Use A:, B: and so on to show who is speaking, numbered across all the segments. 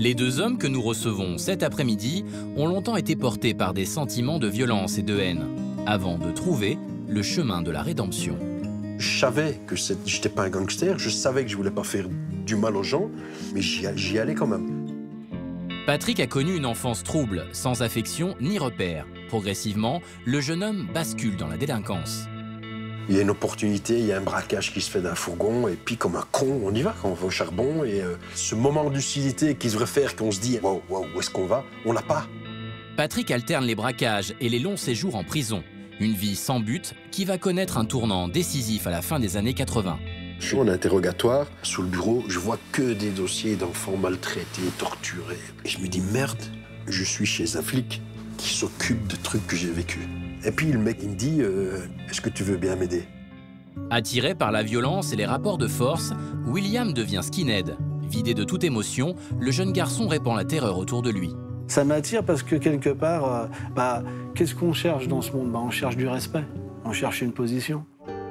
A: Les deux hommes que nous recevons cet après-midi ont longtemps été portés par des sentiments de violence et de haine, avant de trouver le chemin de la rédemption.
B: Je savais que j'étais pas un gangster, je savais que je voulais pas faire du mal aux gens, mais j'y allais quand même.
A: Patrick a connu une enfance trouble, sans affection ni repère. Progressivement, le jeune homme bascule dans la délinquance.
B: Il y a une opportunité, il y a un braquage qui se fait d'un fourgon, et puis comme un con, on y va quand on va au charbon. Et ce moment de lucidité qui devrait faire qu'on se dit « wow, où est-ce qu'on va ?» On l'a pas.
A: Patrick alterne les braquages et les longs séjours en prison. Une vie sans but qui va connaître un tournant décisif à la fin des années 80.
B: Je suis en interrogatoire, sous le bureau, je vois que des dossiers d'enfants maltraités, torturés. Et je me dis « merde, je suis chez un flic qui s'occupe de trucs que j'ai vécus. » Et puis le mec, il me dit est-ce que tu veux bien m'aider ?»
A: Attiré par la violence et les rapports de force, William devient skinhead. Vidé de toute émotion, le jeune garçon répand la terreur autour de lui.
C: Ça m'attire parce que quelque part, qu'est-ce qu'on cherche dans ce monde ? On cherche du respect, on cherche une position.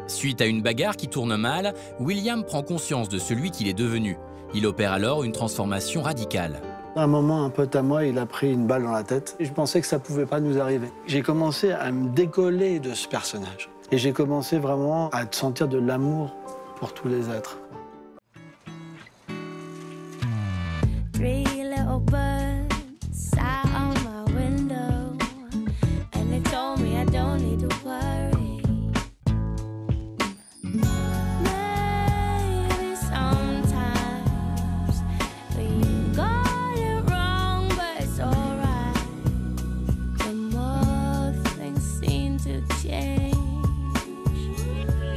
A: Suite à une bagarre qui tourne mal, William prend conscience de celui qu'il est devenu. Il opère alors une transformation radicale.
C: À un moment, un pote à moi, il a pris une balle dans la tête. Et je pensais que ça pouvait pas nous arriver. J'ai commencé à me décoller de ce personnage. Et j'ai commencé vraiment à sentir de l'amour pour tous les êtres.
D: Three little birds sat on my window, and they told me I don't need to worry. Maybe sometimes we got it wrong, but it's alright. The more things seem to change,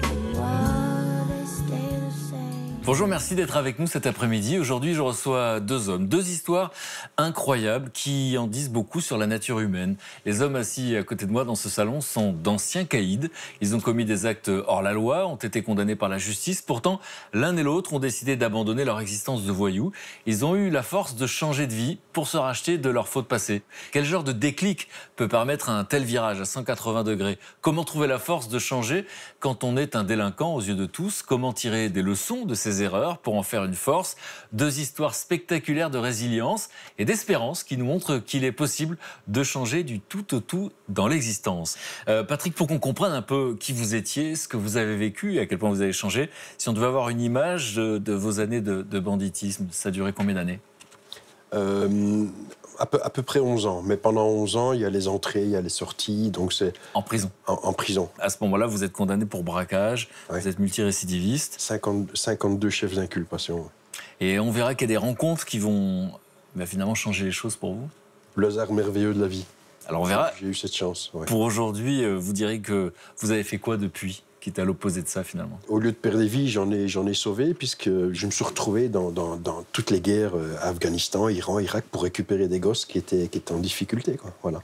D: the more they stay the same.
E: Bonjour, merci d'être avec nous cet après-midi. Aujourd'hui, je reçois deux hommes, deux histoires incroyables qui en disent beaucoup sur la nature humaine. Les hommes assis à côté de moi dans ce salon sont d'anciens caïds. Ils ont commis des actes hors la loi, ont été condamnés par la justice. Pourtant, l'un et l'autre ont décidé d'abandonner leur existence de voyous. Ils ont eu la force de changer de vie pour se racheter de leurs fautes passées. Quel genre de déclic peut permettre un tel virage à 180 degrés ? Comment trouver la force de changer quand on est un délinquant aux yeux de tous ? Comment tirer des leçons de ces erreurs pour en faire une force ? Deux histoires spectaculaires de résilience et d'espérance qui nous montrent qu'il est possible de changer du tout au tout dans l'existence. Patrick, pour qu'on comprenne un peu qui vous étiez, ce que vous avez vécu et à quel point vous avez changé, si on devait avoir une image de vos années de banditisme, ça a duré combien d'années ?
B: À peu près 11 ans. Mais pendant 11 ans, il y a les entrées, il y a les sorties, donc c'est...
E: En prison.
B: En prison.
E: À ce moment-là, vous êtes condamné pour braquage,
B: ouais.
E: Vous êtes multirécidiviste.
B: 52 chefs d'inculpation.
E: Et on verra qu'il y a des rencontres qui vont finalement changer les choses pour vous.
B: Le hasard merveilleux de la vie.
E: Alors on verra.
B: J'ai eu cette chance. Ouais.
E: Pour aujourd'hui, vous direz que vous avez fait quoi depuis, qui est à l'opposé de ça finalement ?
B: Au lieu de perdre des vies, j'en ai sauvé, puisque je me suis retrouvé dans toutes les guerres, Afghanistan, Iran, Irak, pour récupérer des gosses qui étaient en difficulté, quoi. Voilà.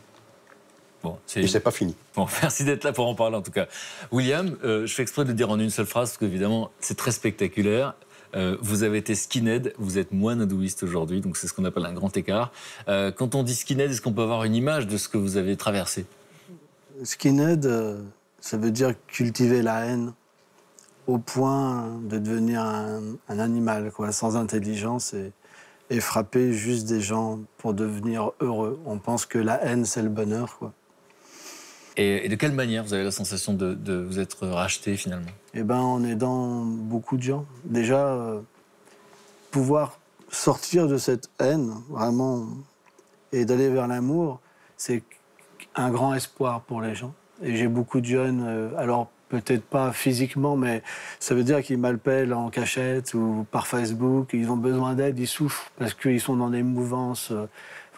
E: Bon,
B: et c'est pas fini.
E: Bon, merci d'être là pour en parler en tout cas. William, je fais exprès de le dire en une seule phrase, parce qu'évidemment, c'est très spectaculaire. Vous avez été skinhead, vous êtes moine hindouiste aujourd'hui, donc c'est ce qu'on appelle un grand écart. Quand on dit skinhead, est-ce qu'on peut avoir une image de ce que vous avez traversé ?
C: Skinhead, ça veut dire cultiver la haine au point de devenir un animal, quoi, sans intelligence et frapper juste des gens pour devenir heureux. On pense que la haine, c'est le bonheur, quoi.
E: Et de quelle manière vous avez la sensation de vous être racheté finalement ?
C: Eh ben, en aidant beaucoup de gens. Déjà, pouvoir sortir de cette haine, vraiment, et d'aller vers l'amour, c'est un grand espoir pour les gens. Et j'ai beaucoup de jeunes, alors peut-être pas physiquement, mais ça veut dire qu'ils m'appellent en cachette ou par Facebook, ils ont besoin d'aide, ils souffrent parce qu'ils sont dans des mouvances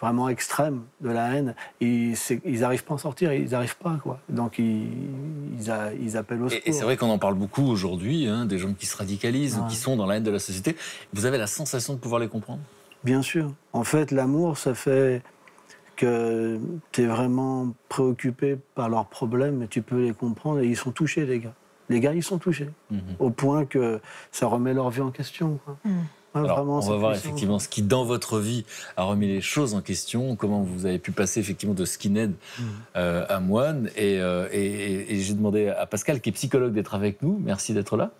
C: vraiment extrêmes de la haine. Ils n'arrivent pas à en sortir, ils n'arrivent pas, quoi. Donc ils appellent au secours.
E: Et c'est vrai qu'on en parle beaucoup aujourd'hui, des gens qui se radicalisent, ou qui sont dans la haine de la société. Vous avez la sensation de pouvoir les comprendre ?
C: Bien sûr. En fait, l'amour, ça fait que tu es vraiment préoccupé par leurs problèmes et tu peux les comprendre. Et ils sont touchés, les gars. Les gars, ils sont touchés. Au point que ça remet leur vie en question, quoi. Ouais,
E: Alors,
C: vraiment,
E: on
C: c'est
E: va voir
C: puissant.
E: effectivement ce qui, dans votre vie, a remis les choses en question, comment vous avez pu passer effectivement de skinhead à moine. Et j'ai demandé à Pascal, qui est psychologue, d'être avec nous. Merci d'être là.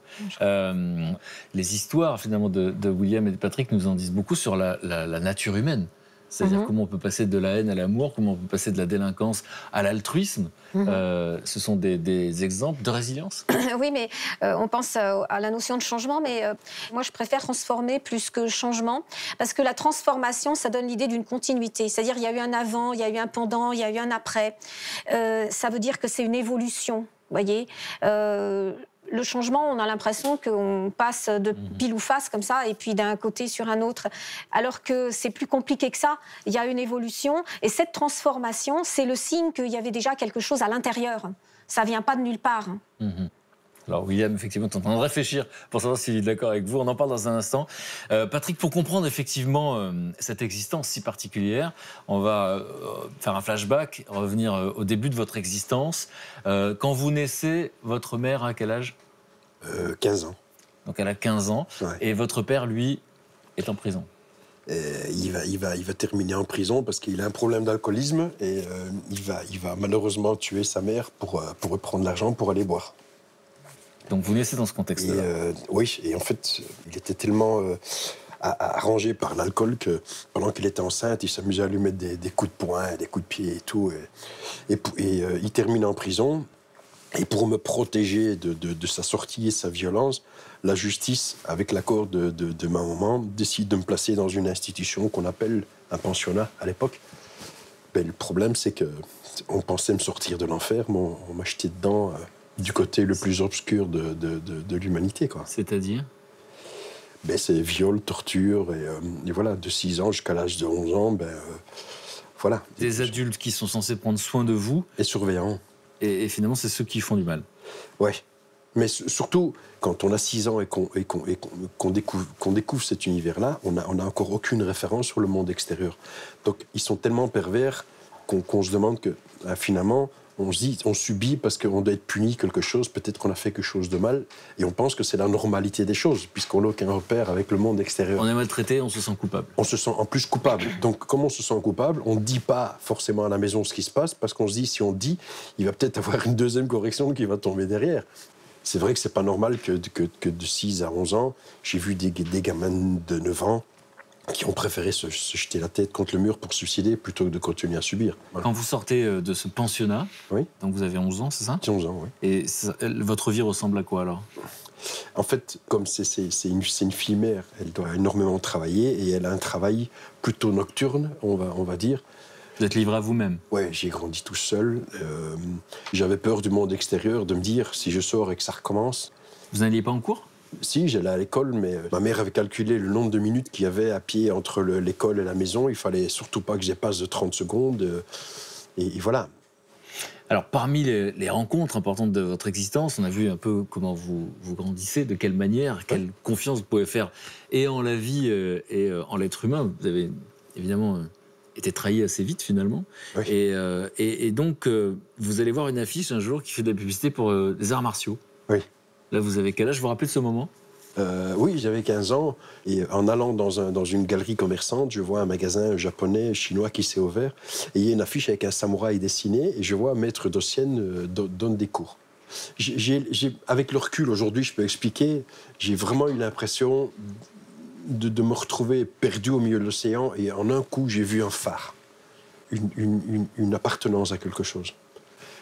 E: Les histoires finalement de William et de Patrick nous en disent beaucoup sur la nature humaine. C'est-à-dire comment on peut passer de la haine à l'amour, comment on peut passer de la délinquance à l'altruisme. Ce sont des exemples de résilience.
F: Oui, mais on pense à la notion de changement, mais moi je préfère transformer plus que changement, parce que la transformation, ça donne l'idée d'une continuité. C'est-à-dire il y a eu un avant, il y a eu un pendant, il y a eu un après. Ça veut dire que c'est une évolution, vous voyez. Le changement, on a l'impression qu'on passe de pile ou face comme ça, et puis d'un côté sur un autre, alors que c'est plus compliqué que ça. Il y a une évolution, et cette transformation, c'est le signe qu'il y avait déjà quelque chose à l'intérieur. Ça vient pas de nulle part.
E: Alors William, effectivement, est en train de réfléchir pour savoir s'il est d'accord avec vous. On en parle dans un instant. Patrick, pour comprendre effectivement cette existence si particulière, on va faire un flashback, revenir au début de votre existence. Quand vous naissez, votre mère a quel âge ?
B: 15 ans.
E: Donc elle a 15 ans.
B: Ouais.
E: Et votre père, lui, est en prison.
B: Il va terminer en prison parce qu'il a un problème d'alcoolisme et il va malheureusement tuer sa mère pour prendre l'argent pour aller boire.
E: Donc vous naissez dans ce contexte-là.
B: Oui, et en fait, il était tellement arrangé par l'alcool que pendant qu'il était enceinte, il s'amusait à lui mettre des coups de poing, des coups de pied et tout. Et il termine en prison. Et pour me protéger de sa sortie et sa violence, la justice, avec l'accord de ma maman, décide de me placer dans une institution qu'on appelle un pensionnat à l'époque. Ben, le problème, c'est qu'on pensait me sortir de l'enfer, mais on m'a jeté dedans du côté le plus obscur de l'humanité, quoi.
E: C'est-à-dire ?
B: Ben, c'est viol, torture, et voilà, de 6 ans jusqu'à l'âge de 11 ans, voilà.
E: Des adultes qui sont censés prendre soin de vous.
B: Et surveillants.
E: Et finalement, c'est ceux qui font du mal.
B: Ouais. Mais surtout, quand on a 6 ans et qu'on découvre cet univers-là, on n'a encore aucune référence sur le monde extérieur. Donc, ils sont tellement pervers qu'on se demande que, finalement, on se dit, on subit parce qu'on doit être puni quelque chose, peut-être qu'on a fait quelque chose de mal, et on pense que c'est la normalité des choses, puisqu'on n'a aucun repère avec le monde extérieur.
E: On est maltraité, on se sent coupable.
B: On se sent en plus coupable. Donc, comme on se sent coupable, on ne dit pas forcément à la maison ce qui se passe, parce qu'on se dit, si on dit, il va peut-être avoir une deuxième correction qui va tomber derrière. C'est vrai que c'est pas normal que de 6 à 11 ans, j'ai vu des gamins de 9 ans qui ont préféré se jeter la tête contre le mur pour se suicider plutôt que de continuer à subir. Voilà.
E: Quand vous sortez de ce pensionnat,
B: Oui.
E: donc vous avez 11 ans, c'est ça ?
B: 11 ans, oui.
E: Et votre vie ressemble à quoi alors ?
B: En fait, comme c'est une fille mère, elle doit énormément travailler et elle a un travail plutôt nocturne, on va dire.
E: Vous êtes livré à vous-même ?
B: Ouais, j'ai grandi tout seul. J'avais peur du monde extérieur, de me dire, si je sors et que ça recommence...
E: Vous n'alliez pas en cours ?
B: Si, j'allais à l'école, mais ma mère avait calculé le nombre de minutes qu'il y avait à pied entre l'école et la maison. Il fallait surtout pas que je passe de 30 secondes. Et voilà.
E: Alors, parmi les rencontres importantes de votre existence, on a vu un peu comment vous grandissez, de quelle manière, quelle confiance vous pouvez faire et en la vie et en l'être humain. Vous avez évidemment été trahi assez vite, finalement.
B: Oui.
E: Et donc, vous allez voir une affiche un jour qui fait de la publicité pour les arts martiaux.
B: Oui.
E: Là, vous avez quel âge ? Vous vous rappelez de ce moment ?
B: Oui, j'avais 15 ans. Et en allant dans une galerie commerçante, je vois un magasin japonais, chinois qui s'est ouvert. Et il y a une affiche avec un samouraï dessiné. Et je vois un maître d'Ossienne donne des cours. Avec le recul, aujourd'hui, je peux expliquer, j'ai vraiment eu l'impression de me retrouver perdu au milieu de l'océan. Et en un coup, j'ai vu un phare. Une appartenance à quelque chose.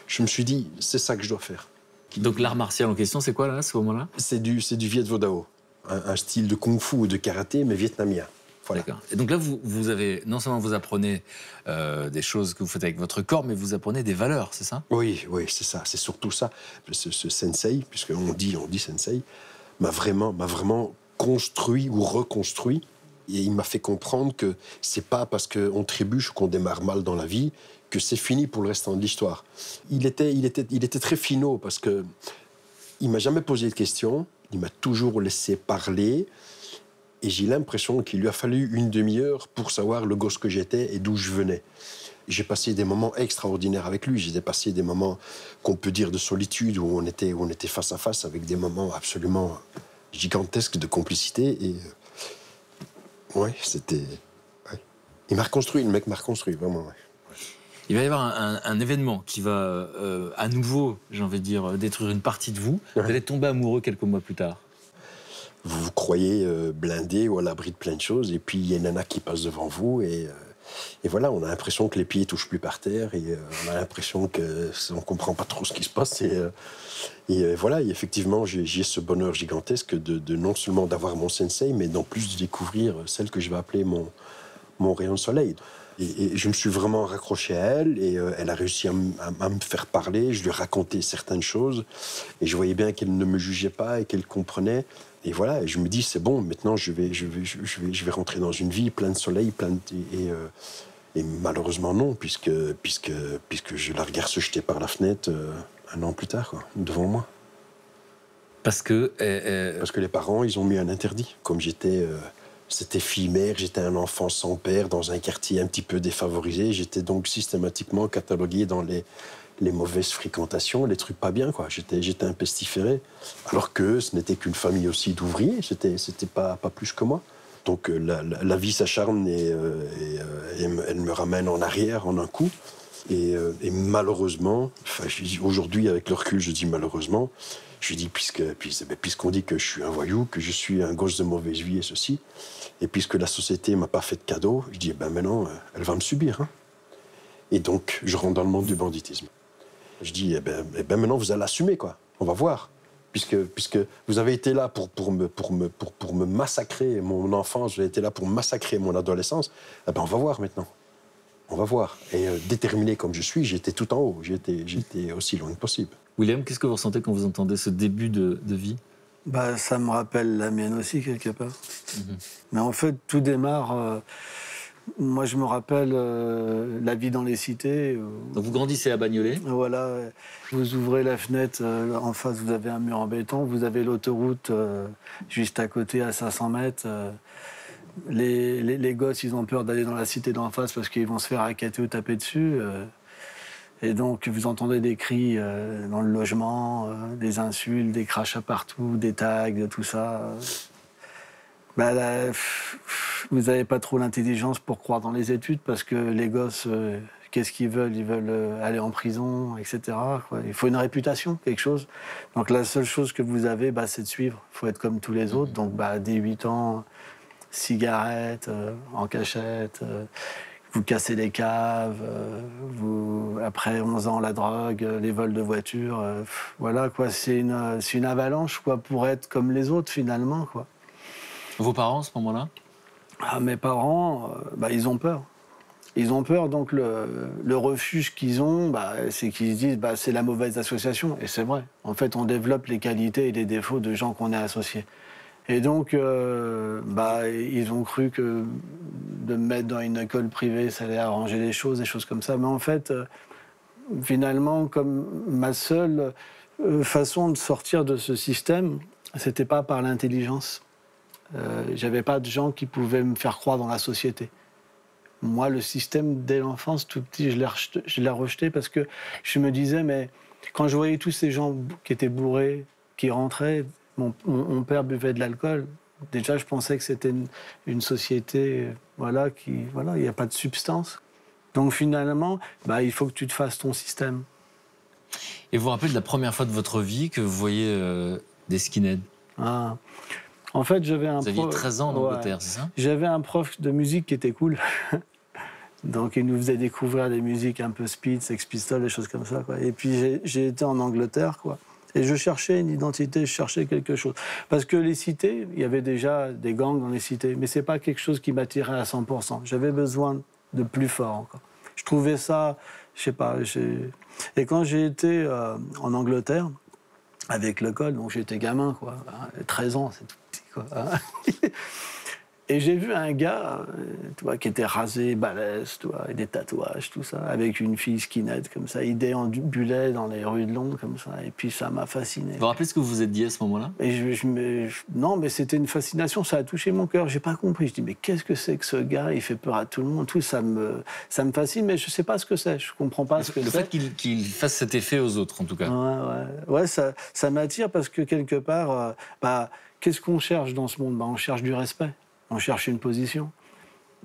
B: Je me suis dit, c'est ça que je dois faire.
E: Donc l'art martial en question, c'est quoi là, à ce moment-là ?
B: C'est du Viet Vo Dao, un style de kung-fu ou de karaté, mais vietnamien. Voilà.
E: D'accord. Et donc là, vous avez, non seulement vous apprenez des choses que vous faites avec votre corps, mais vous apprenez des valeurs, c'est ça ?
B: Oui, c'est ça, c'est surtout ça. Ce sensei, puisqu'on dit sensei, m'a vraiment construit ou reconstruit. Et il m'a fait comprendre que c'est pas parce qu'on trébuche qu'on démarre mal dans la vie que c'est fini pour le restant de l'histoire. Il était très finot parce que il m'a jamais posé de questions, il m'a toujours laissé parler et j'ai l'impression qu'il lui a fallu une demi-heure pour savoir le gosse que j'étais et d'où je venais. J'ai passé des moments extraordinaires avec lui, j'ai passé des moments qu'on peut dire de solitude où on était face à face avec des moments absolument gigantesques de complicité Oui, c'était... ouais. Il m'a reconstruit, le mec m'a reconstruit, vraiment. Ouais.
E: Il va y avoir un événement qui va à nouveau, j'ai envie de dire, détruire une partie de vous. Vous allez tomber amoureux quelques mois plus tard.
B: Vous vous croyez blindé ou à l'abri de plein de choses, et puis il y a une nana qui passe devant vous, et voilà, on a l'impression que les pieds touchent plus par terre, et on a l'impression qu'on comprend pas trop ce qui se passe, et voilà, et effectivement, j'ai ce bonheur gigantesque de non seulement d'avoir mon sensei, mais d'en plus de découvrir celle que je vais appeler mon rayon de soleil. Et je me suis vraiment raccroché à elle, et elle a réussi à me faire parler. Je lui racontais certaines choses, et je voyais bien qu'elle ne me jugeait pas et qu'elle comprenait. Et voilà, et je me dis, c'est bon, maintenant je vais rentrer dans une vie pleine de soleil, et malheureusement non, puisque je la regarde se jeter par la fenêtre 1 an plus tard, quoi, devant moi.
E: Parce que
B: les parents, ils ont mis un interdit. Comme c'était fille-mère, j'étais un enfant sans père dans un quartier un petit peu défavorisé. J'étais donc systématiquement catalogué dans les mauvaises fréquentations, les trucs pas bien, quoi. J'étais un pestiféré. Alors que ce n'était qu'une famille aussi d'ouvriers, c'était pas plus que moi. Donc la vie s'acharne et elle me ramène en arrière en un coup. Et malheureusement, aujourd'hui avec le recul, je dis malheureusement, je dis puisqu'on dit que je suis un voyou, que je suis un gosse de mauvaise vie et ceci, et puisque la société m'a pas fait de cadeau, je dis maintenant elle va me subir. Hein. Et donc je rentre dans le monde du banditisme. Je dis maintenant vous allez assumer, quoi. On va voir. Puisque vous avez été là pour me massacrer mon enfance, vous avez été là pour massacrer mon adolescence, on va voir maintenant. On va voir. Et déterminé comme je suis, j'étais tout en haut. J'étais aussi loin que possible.
E: William, qu'est-ce que vous ressentez quand vous entendez ce début de vie ?
C: Ça me rappelle la mienne aussi, quelque part. Mais en fait, tout démarre... moi, je me rappelle la vie dans les cités.
E: Donc vous grandissez à Bagnolet ?
C: Voilà. Vous ouvrez la fenêtre, en face, vous avez un mur en béton. Vous avez l'autoroute juste à côté, à 500 mètres. Les gosses, ils ont peur d'aller dans la cité d'en face parce qu'ils vont se faire racketter ou taper dessus. Et donc, vous entendez des cris dans le logement, des insultes, des crachats partout, des tags, tout ça. Vous n'avez pas trop l'intelligence pour croire dans les études parce que les gosses, qu'est-ce qu'ils veulent ? Ils veulent aller en prison, etc. Quoi. Il faut une réputation, quelque chose. Donc, la seule chose que vous avez, c'est de suivre. Il faut être comme tous les autres. Donc, dès 8 ans... cigarettes, en cachette, vous cassez les caves, après 11 ans, la drogue, les vols de voitures, voilà, quoi, c'est une avalanche, quoi, pour être comme les autres, finalement, quoi.
E: Vos parents, à ce moment-là ?
C: Mes parents, ils ont peur. Ils ont peur, donc le refuge qu'ils ont, c'est qu'ils se disent c'est la mauvaise association, et c'est vrai. En fait, on développe les qualités et les défauts de gens qu'on est associés. Et donc, ils ont cru que de me mettre dans une école privée, ça allait arranger les choses, des choses comme ça. Mais en fait, finalement, comme ma seule façon de sortir de ce système, c'était pas par l'intelligence. J'avais pas de gens qui pouvaient me faire croire dans la société. Moi, le système, dès l'enfance, tout petit, je l'ai rejeté parce que je me disais, mais quand je voyais tous ces gens qui étaient bourrés, qui rentraient... Mon père buvait de l'alcool. Déjà, je pensais que c'était une société, il n'y a pas de substance. Donc finalement, il faut que tu te fasses ton système.
E: Et vous vous rappelez de la première fois de votre vie que vous voyez des skinheads ?
C: En fait, j'avais un prof...
E: Vous aviez 13 ans en Angleterre, c'est ça ?
C: J'avais un prof de musique qui était cool. Donc il nous faisait découvrir des musiques un peu speed, Sex Pistols, des choses comme ça, quoi. Et puis j'ai été en Angleterre, quoi. Et je cherchais une identité, je cherchais quelque chose. Parce que les cités, il y avait déjà des gangs dans les cités, mais c'est pas quelque chose qui m'attirait à 100%. J'avais besoin de plus fort encore. Je trouvais ça, je sais pas. Et quand j'ai été en Angleterre, avec l'école, donc j'étais gamin, quoi. 13 ans, c'est tout petit, quoi. Et j'ai vu un gars, qui était rasé, balèze, et des tatouages, tout ça, avec une fille skinhead, comme ça. Il déambulait dans les rues de Londres, comme ça. Et puis ça m'a fasciné.
E: Vous vous rappelez ce que vous vous êtes dit à ce moment-là ?
C: Non, mais c'était une fascination, ça a touché mon cœur. J'ai pas compris. Je dis, mais qu'est-ce que c'est que ce gars ? Il fait peur à tout le monde. Tout ça me fascine, mais je sais pas ce que c'est. Je comprends pas ce que c'est.
E: Le fait qu'il fasse cet effet aux autres, en tout cas.
C: Ouais, ça m'attire parce que quelque part, qu'est-ce qu'on cherche dans ce monde ? On cherche du respect. On cherche une position.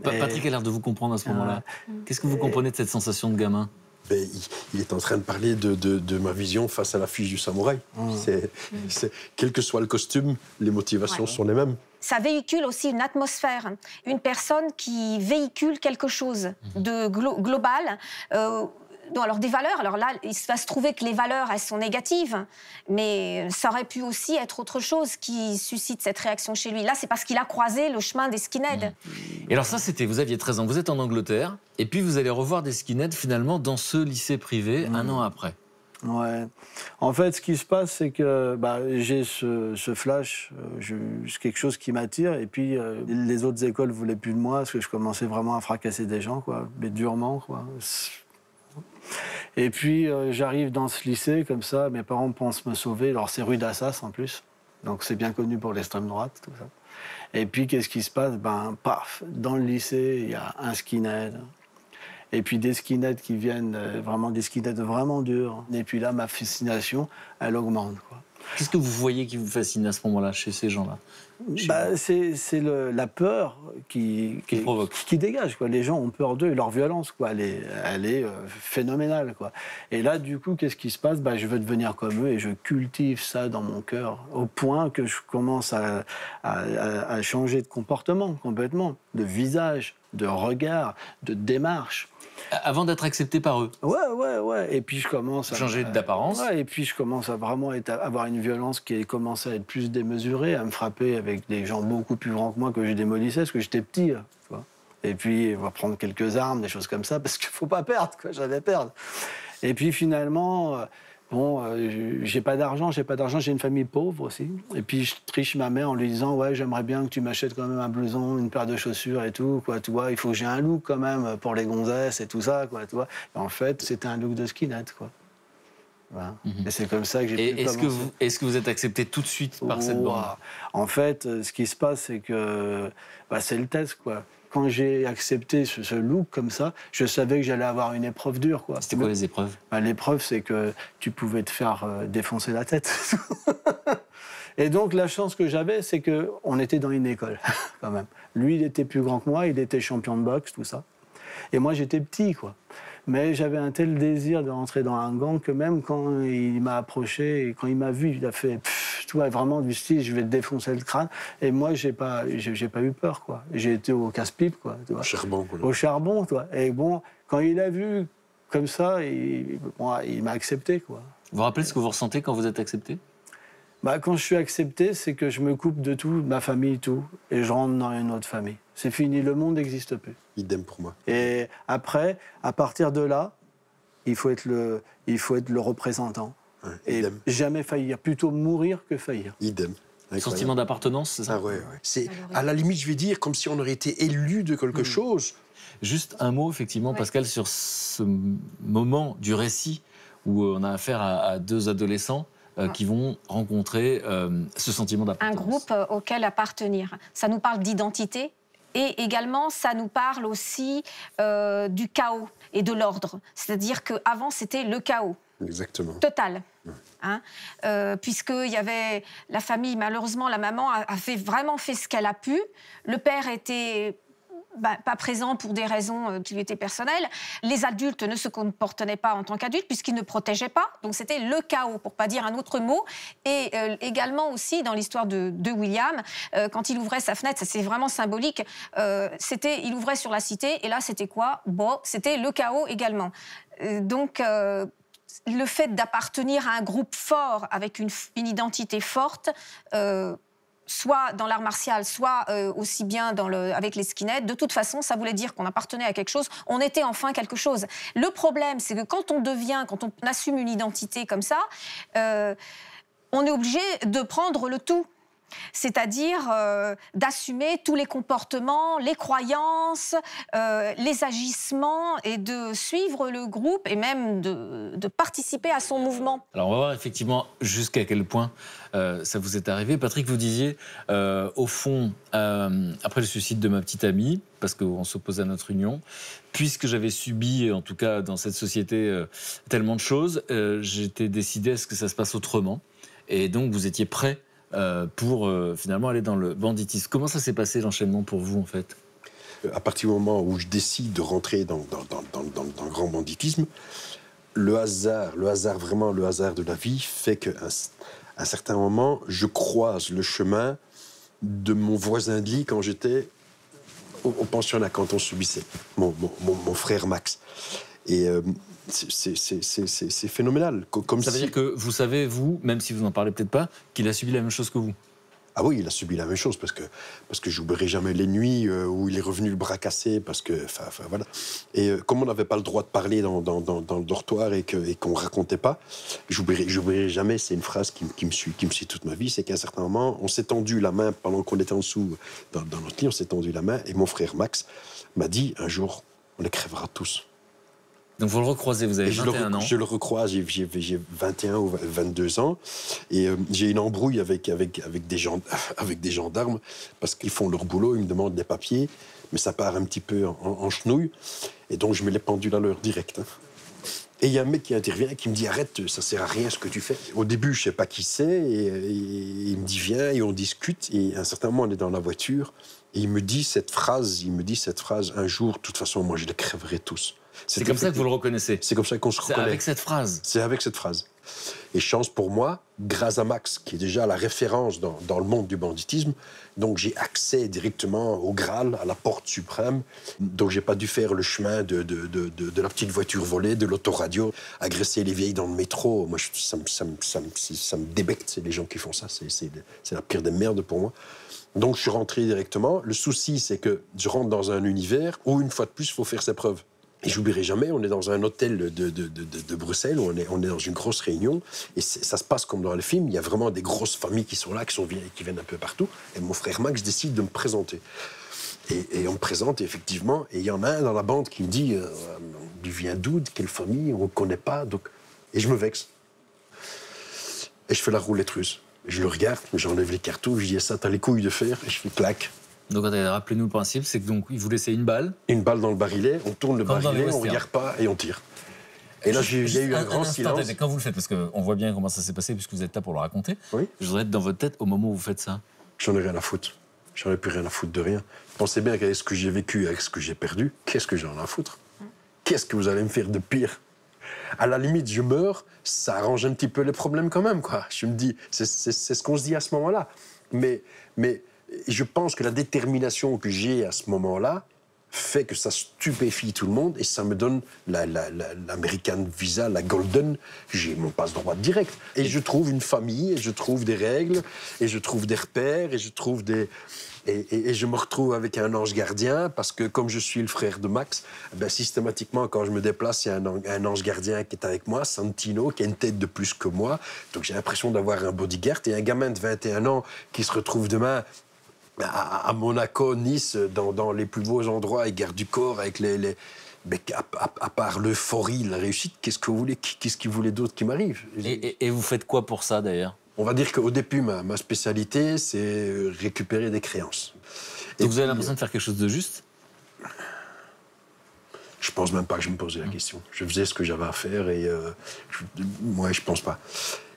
C: Et-
E: Patrick a l'air de vous comprendre à ce moment-là. Qu'est-ce que vous comprenez de cette sensation de gamin?
B: Ben, il est en train de parler de ma vision face à l'affiche du samouraï. Quel que soit le costume, les motivations sont les mêmes.
F: Ça véhicule aussi une atmosphère, une personne qui véhicule quelque chose de global. Non, alors des valeurs, alors là, il va se trouver que les valeurs, elles sont négatives, mais ça aurait pu aussi être autre chose qui suscite cette réaction chez lui. Là, c'est parce qu'il a croisé le chemin des skinheads.
E: Et alors ça, c'était, vous aviez 13 ans, vous êtes en Angleterre, et puis vous allez revoir des skinheads finalement dans ce lycée privé un an après.
C: Ouais. En fait, ce qui se passe, c'est que j'ai ce flash, c'est quelque chose qui m'attire. Et puis, les autres écoles voulaient plus de moi parce que je commençais vraiment à fracasser des gens, quoi, mais durement, quoi. Et puis, j'arrive dans ce lycée, comme ça, mes parents pensent me sauver. Alors, c'est rue d'Assas, en plus. Donc, c'est bien connu pour l'extrême droite, tout ça. Et puis, qu'est-ce qui se passe? Paf, dans le lycée, il y a un skinhead. Et puis des skinheads qui viennent, vraiment des skinheads vraiment durs. Et puis là, ma fascination, elle augmente, quoi.
E: Qu'est-ce que vous voyez qui vous fascine à ce moment-là, chez ces gens-là?
C: C'est la peur qui dégage, quoi. Les gens ont peur d'eux et leur violence, quoi. Elle est phénoménale, quoi. Et là, du coup, qu'est-ce qui se passe? Je veux devenir comme eux et je cultive ça dans mon cœur au point que je commence à changer de comportement complètement, de visage, de regard, de démarche.
E: Avant d'être accepté par eux?
C: Ouais. Et puis je commence à
E: changer d'apparence.
C: Ouais, et puis je commence à vraiment avoir une violence qui commence à être plus démesurée, à me frapper avec des gens beaucoup plus grands que moi que je démolissais, parce que j'étais petit, tu vois. Et puis on va prendre quelques armes, des choses comme ça, parce qu'il faut pas perdre, quoi. J'allais perdre. Et puis finalement, j'ai pas d'argent, j'ai une famille pauvre aussi. Et puis je triche ma mère en lui disant, ouais, j'aimerais bien que tu m'achètes quand même un blouson, une paire de chaussures et tout, quoi, tu vois. Il faut que j'ai un look quand même pour les gonzesses et tout ça, quoi, tu vois. Et en fait, c'était un look de skinhead, quoi. Voilà. Et c'est comme ça que j'ai pu commencer.
E: Est-ce que vous êtes accepté tout de suite par cette bande?
C: En fait, ce qui se passe, c'est que c'est le test, quoi. Quand j'ai accepté ce look comme ça, je savais que j'allais avoir une épreuve dure, quoi.
E: C'était quoi les épreuves?
C: L'épreuve, c'est que tu pouvais te faire défoncer la tête. Et donc, la chance que j'avais, c'est qu'on était dans une école, quand même. Lui, il était plus grand que moi, il était champion de boxe, tout ça. Et moi, j'étais petit, quoi. Mais j'avais un tel désir de rentrer dans un gang que même quand il m'a approché, et quand il m'a vu, il a fait tu vois, vraiment du style, je vais te défoncer le crâne. Et moi, j'ai pas eu peur, quoi. J'ai été au casse-pipe, quoi. Tu vois.
B: Au charbon, quoi.
C: Au charbon, toi. Et bon, quand il a vu comme ça, il m'a accepté, quoi.
E: Vous vous rappelez ce que vous ressentez quand vous êtes accepté?
C: Quand je suis accepté, c'est que je me coupe de tout, de ma famille, tout, et je rentre dans une autre famille. C'est fini, le monde n'existe plus.
B: Idem pour moi.
C: Et après, à partir de là, il faut être le représentant.
B: Ouais,
C: et
B: idem.
C: Jamais faillir, plutôt mourir que faillir.
B: Idem. Incroyable.
E: Sentiment d'appartenance, c'est ça?
B: Ah ouais. C'est, à la limite, je vais dire, comme si on aurait été élu de quelque chose.
E: Juste un mot, effectivement, Pascal, sur ce moment du récit où on a affaire à deux adolescents qui vont rencontrer ce sentiment d'appartenance.
F: Un groupe auquel appartenir. Ça nous parle d'identité et également ça nous parle aussi du chaos et de l'ordre. C'est-à-dire qu'avant, c'était le chaos.
B: Exactement.
F: Total. Hein, puisqu'il y avait la famille, malheureusement, la maman a vraiment fait ce qu'elle a pu. Le père était pas présent pour des raisons qui lui étaient personnelles. Les adultes ne se comportaient pas en tant qu'adultes puisqu'ils ne protégeaient pas. Donc c'était le chaos, pour pas dire un autre mot. Et également aussi dans l'histoire de William, quand il ouvrait sa fenêtre, ça c'est vraiment symbolique, il ouvrait sur la cité et là c'était quoi? C'était le chaos également. Donc le fait d'appartenir à un groupe fort avec une identité forte, soit dans l'art martial, soit aussi bien avec les skinheads, de toute façon, ça voulait dire qu'on appartenait à quelque chose, on était enfin quelque chose. Le problème, c'est que quand on assume une identité comme ça, on est obligé de prendre le tout. C'est-à-dire d'assumer tous les comportements, les croyances, les agissements et de suivre le groupe et même de participer à son mouvement.
E: Alors on va voir effectivement jusqu'à quel point ça vous est arrivé. Patrick, vous disiez, au fond, après le suicide de ma petite amie, parce qu'on s'oppose à notre union, puisque j'avais subi, en tout cas dans cette société, tellement de choses, j'étais décidé à ce que ça se passe autrement. Et donc vous étiez prêt pour finalement aller dans le banditisme. Comment ça s'est passé l'enchaînement pour vous en fait?
B: À partir du moment où je décide de rentrer dans le grand banditisme, le hasard de la vie fait qu'à un certain moment, je croise le chemin de mon voisin de lit quand j'étais au pensionnat, quand on subissait, mon frère Max. Et c'est phénoménal. Comme
E: ça veut dire que vous savez, vous, même si vous n'en parlez peut-être pas, qu'il a subi la même chose que vous?
B: Ah oui, il a subi la même chose, parce que j'oublierai jamais les nuits où il est revenu le bras cassé, parce que, voilà. Et comme on n'avait pas le droit de parler dans le dortoir et qu'on racontait pas, j'oublierai jamais, c'est une phrase qui me suit toute ma vie, c'est qu'à un certain moment, on s'est tendu la main, pendant qu'on était en dessous, dans notre lit, on s'est tendu la main, et mon frère Max m'a dit, un jour, on les crèvera tous.
E: Donc vous le recroisez, vous avez 21 ans.
B: Je le recroise, j'ai 21 ou 22 ans, et j'ai une embrouille avec des gendarmes, parce qu'ils font leur boulot, ils me demandent des papiers, mais ça part un petit peu en chenouille, et donc je mets les pendules à l'heure directe. Et il y a un mec qui intervient et qui me dit « Arrête, ça sert à rien ce que tu fais ». Au début, je sais pas qui c'est, et il me dit « Viens », et on discute, et à un certain moment, on est dans la voiture, et il me dit cette phrase, « Un jour, de toute façon, moi, je les crèverai tous ».
E: C'est comme ça que vous le reconnaissez?
B: C'est comme ça qu'on se reconnaît.
E: C'est avec cette phrase?
B: C'est avec cette phrase. Et chance pour moi, grâce à Max, qui est déjà la référence dans le monde du banditisme, donc j'ai accès directement au Graal, à la porte suprême. Donc j'ai pas dû faire le chemin de la petite voiture volée, de l'autoradio, agresser les vieilles dans le métro. Moi, ça me débecte, c'est les gens qui font ça. C'est la pire des merdes pour moi. Donc je suis rentré directement. Le souci, c'est que je rentre dans un univers où, une fois de plus, il faut faire ses preuves. Et j'oublierai jamais, on est dans un hôtel de Bruxelles, où on est dans une grosse réunion, et ça se passe comme dans le film, il y a vraiment des grosses familles qui sont là, qui viennent un peu partout, et mon frère Max décide de me présenter. Et on me présente, effectivement, et il y en a un dans la bande qui me dit « Il vient d'où, de quelle famille, on ne connaît pas », et je me vexe. Et je fais la roulette russe. Je le regarde, j'enlève les cartouches, je dis « Ça, t'as les couilles de fer », et je fais clac.
E: Donc, rappelez-nous le principe, c'est que donc il vous laissait une balle.
B: Une balle dans le barillet, on tourne le barillet, on ne regarde pas et on tire. Et là, il y a eu un grand silence.
E: Quand vous le faites, parce qu'on voit bien comment ça s'est passé, puisque vous êtes là pour le raconter,
B: oui.
E: Je voudrais être dans votre tête au moment où vous faites ça.
B: J'en ai rien à foutre. J'en ai plus rien à foutre de rien. Pensez bien qu'avec ce que j'ai vécu, avec ce que j'ai perdu, qu'est-ce que j'en ai à foutre? Qu'est-ce que vous allez me faire de pire? À la limite, je meurs, ça arrange un petit peu les problèmes quand même, quoi. Je me dis, c'est ce qu'on se dit à ce moment-là. Mais je pense que la détermination que j'ai à ce moment-là fait que ça stupéfie tout le monde et ça me donne l'American Visa, la Golden, j'ai mon passe-droit direct. Et je trouve une famille, et je trouve des règles, et je trouve des repères, et je trouve des... Et je me retrouve avec un ange gardien, parce que comme je suis le frère de Max, ben systématiquement, quand je me déplace, il y a un ange gardien qui est avec moi, Santino, qui a une tête de plus que moi. Donc j'ai l'impression d'avoir un bodyguard. Et un gamin de 21 ans qui se retrouve demain à Monaco, Nice, dans les plus beaux endroits, et garde du corps, avec mais à part l'euphorie, la réussite, qu'est-ce que vous voulez, qu'est-ce qu'il voulait d'autre qui m'arrive?
E: Et vous faites quoi pour ça, d'ailleurs?
B: On va dire qu'au début, ma spécialité, c'est récupérer des créances.
E: Donc vous avez l'impression de faire quelque chose de juste?
B: Je pense même pas que je me posais la question. Je faisais ce que j'avais à faire et moi, je pense pas.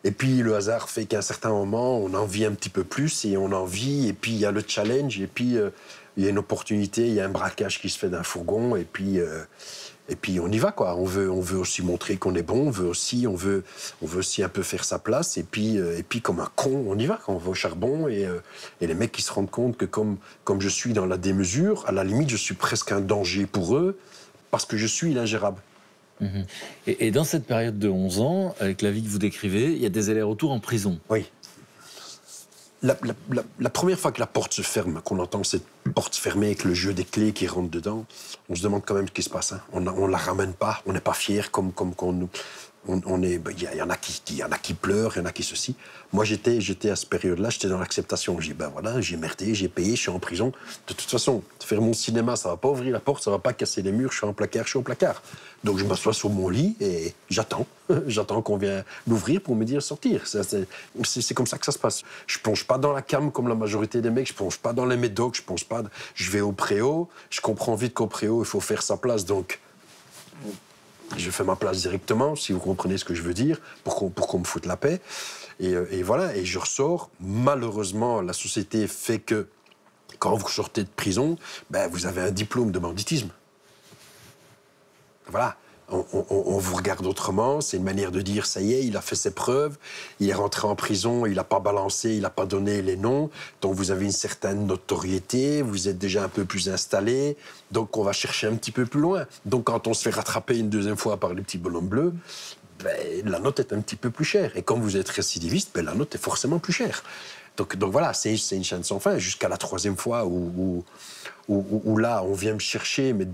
B: Et puis le hasard fait qu'à un certain moment, on en vit un petit peu plus et on en vit. Et puis il y a le challenge et puis il y a une opportunité, il y a un braquage qui se fait d'un fourgon et puis on y va, quoi. On veut aussi montrer qu'on est bon, on veut aussi un peu faire sa place. Et puis comme un con, on y va, on va au charbon. Et les mecs qui se rendent compte que comme je suis dans la démesure, à la limite, je suis presque un danger pour eux parce que je suis l'ingérable.
E: Mmh. Et dans cette période de 11 ans, avec la vie que vous décrivez, il y a des allers-retours en prison.
B: Oui. La première fois que la porte se ferme, qu'on entend cette porte fermée avec le jeu des clés qui rentrent dedans, on se demande quand même ce qui se passe. Hein. On la ramène pas, on n'est pas fiers comme on est. Il y en a qui pleurent, il y en a qui ceci. Moi, j'étais à cette période-là, j'étais dans l'acceptation. J'ai dit, ben voilà, j'ai merdé, j'ai payé, je suis en prison. De toute façon, faire mon cinéma, ça va pas ouvrir la porte, ça va pas casser les murs, je suis au placard. Donc je m'assois sur mon lit et j'attends. J'attends qu'on vienne l'ouvrir pour me dire sortir. C'est comme ça que ça se passe. Je plonge pas dans la cam comme la majorité des mecs, je plonge pas dans les médocs, je plonge pas. Je vais au préau, je comprends vite qu'au préau, il faut faire sa place, donc Je fais ma place directement, si vous comprenez ce que je veux dire, pour qu'on me foute la paix. Et voilà, et je ressors. Malheureusement, la société fait que quand vous sortez de prison, vous avez un diplôme de banditisme. Voilà. On vous regarde autrement, c'est une manière de dire, ça y est, il a fait ses preuves, il est rentré en prison, il n'a pas balancé, il n'a pas donné les noms, donc vous avez une certaine notoriété, vous êtes déjà un peu plus installé, donc on va chercher un petit peu plus loin. Donc quand on se fait rattraper une deuxième fois par les petits bonhommes bleus, la note est un petit peu plus chère. Et quand vous êtes récidiviste, la note est forcément plus chère. Donc voilà, c'est une chaîne sans fin, jusqu'à la troisième fois où là, on vient me chercher, mais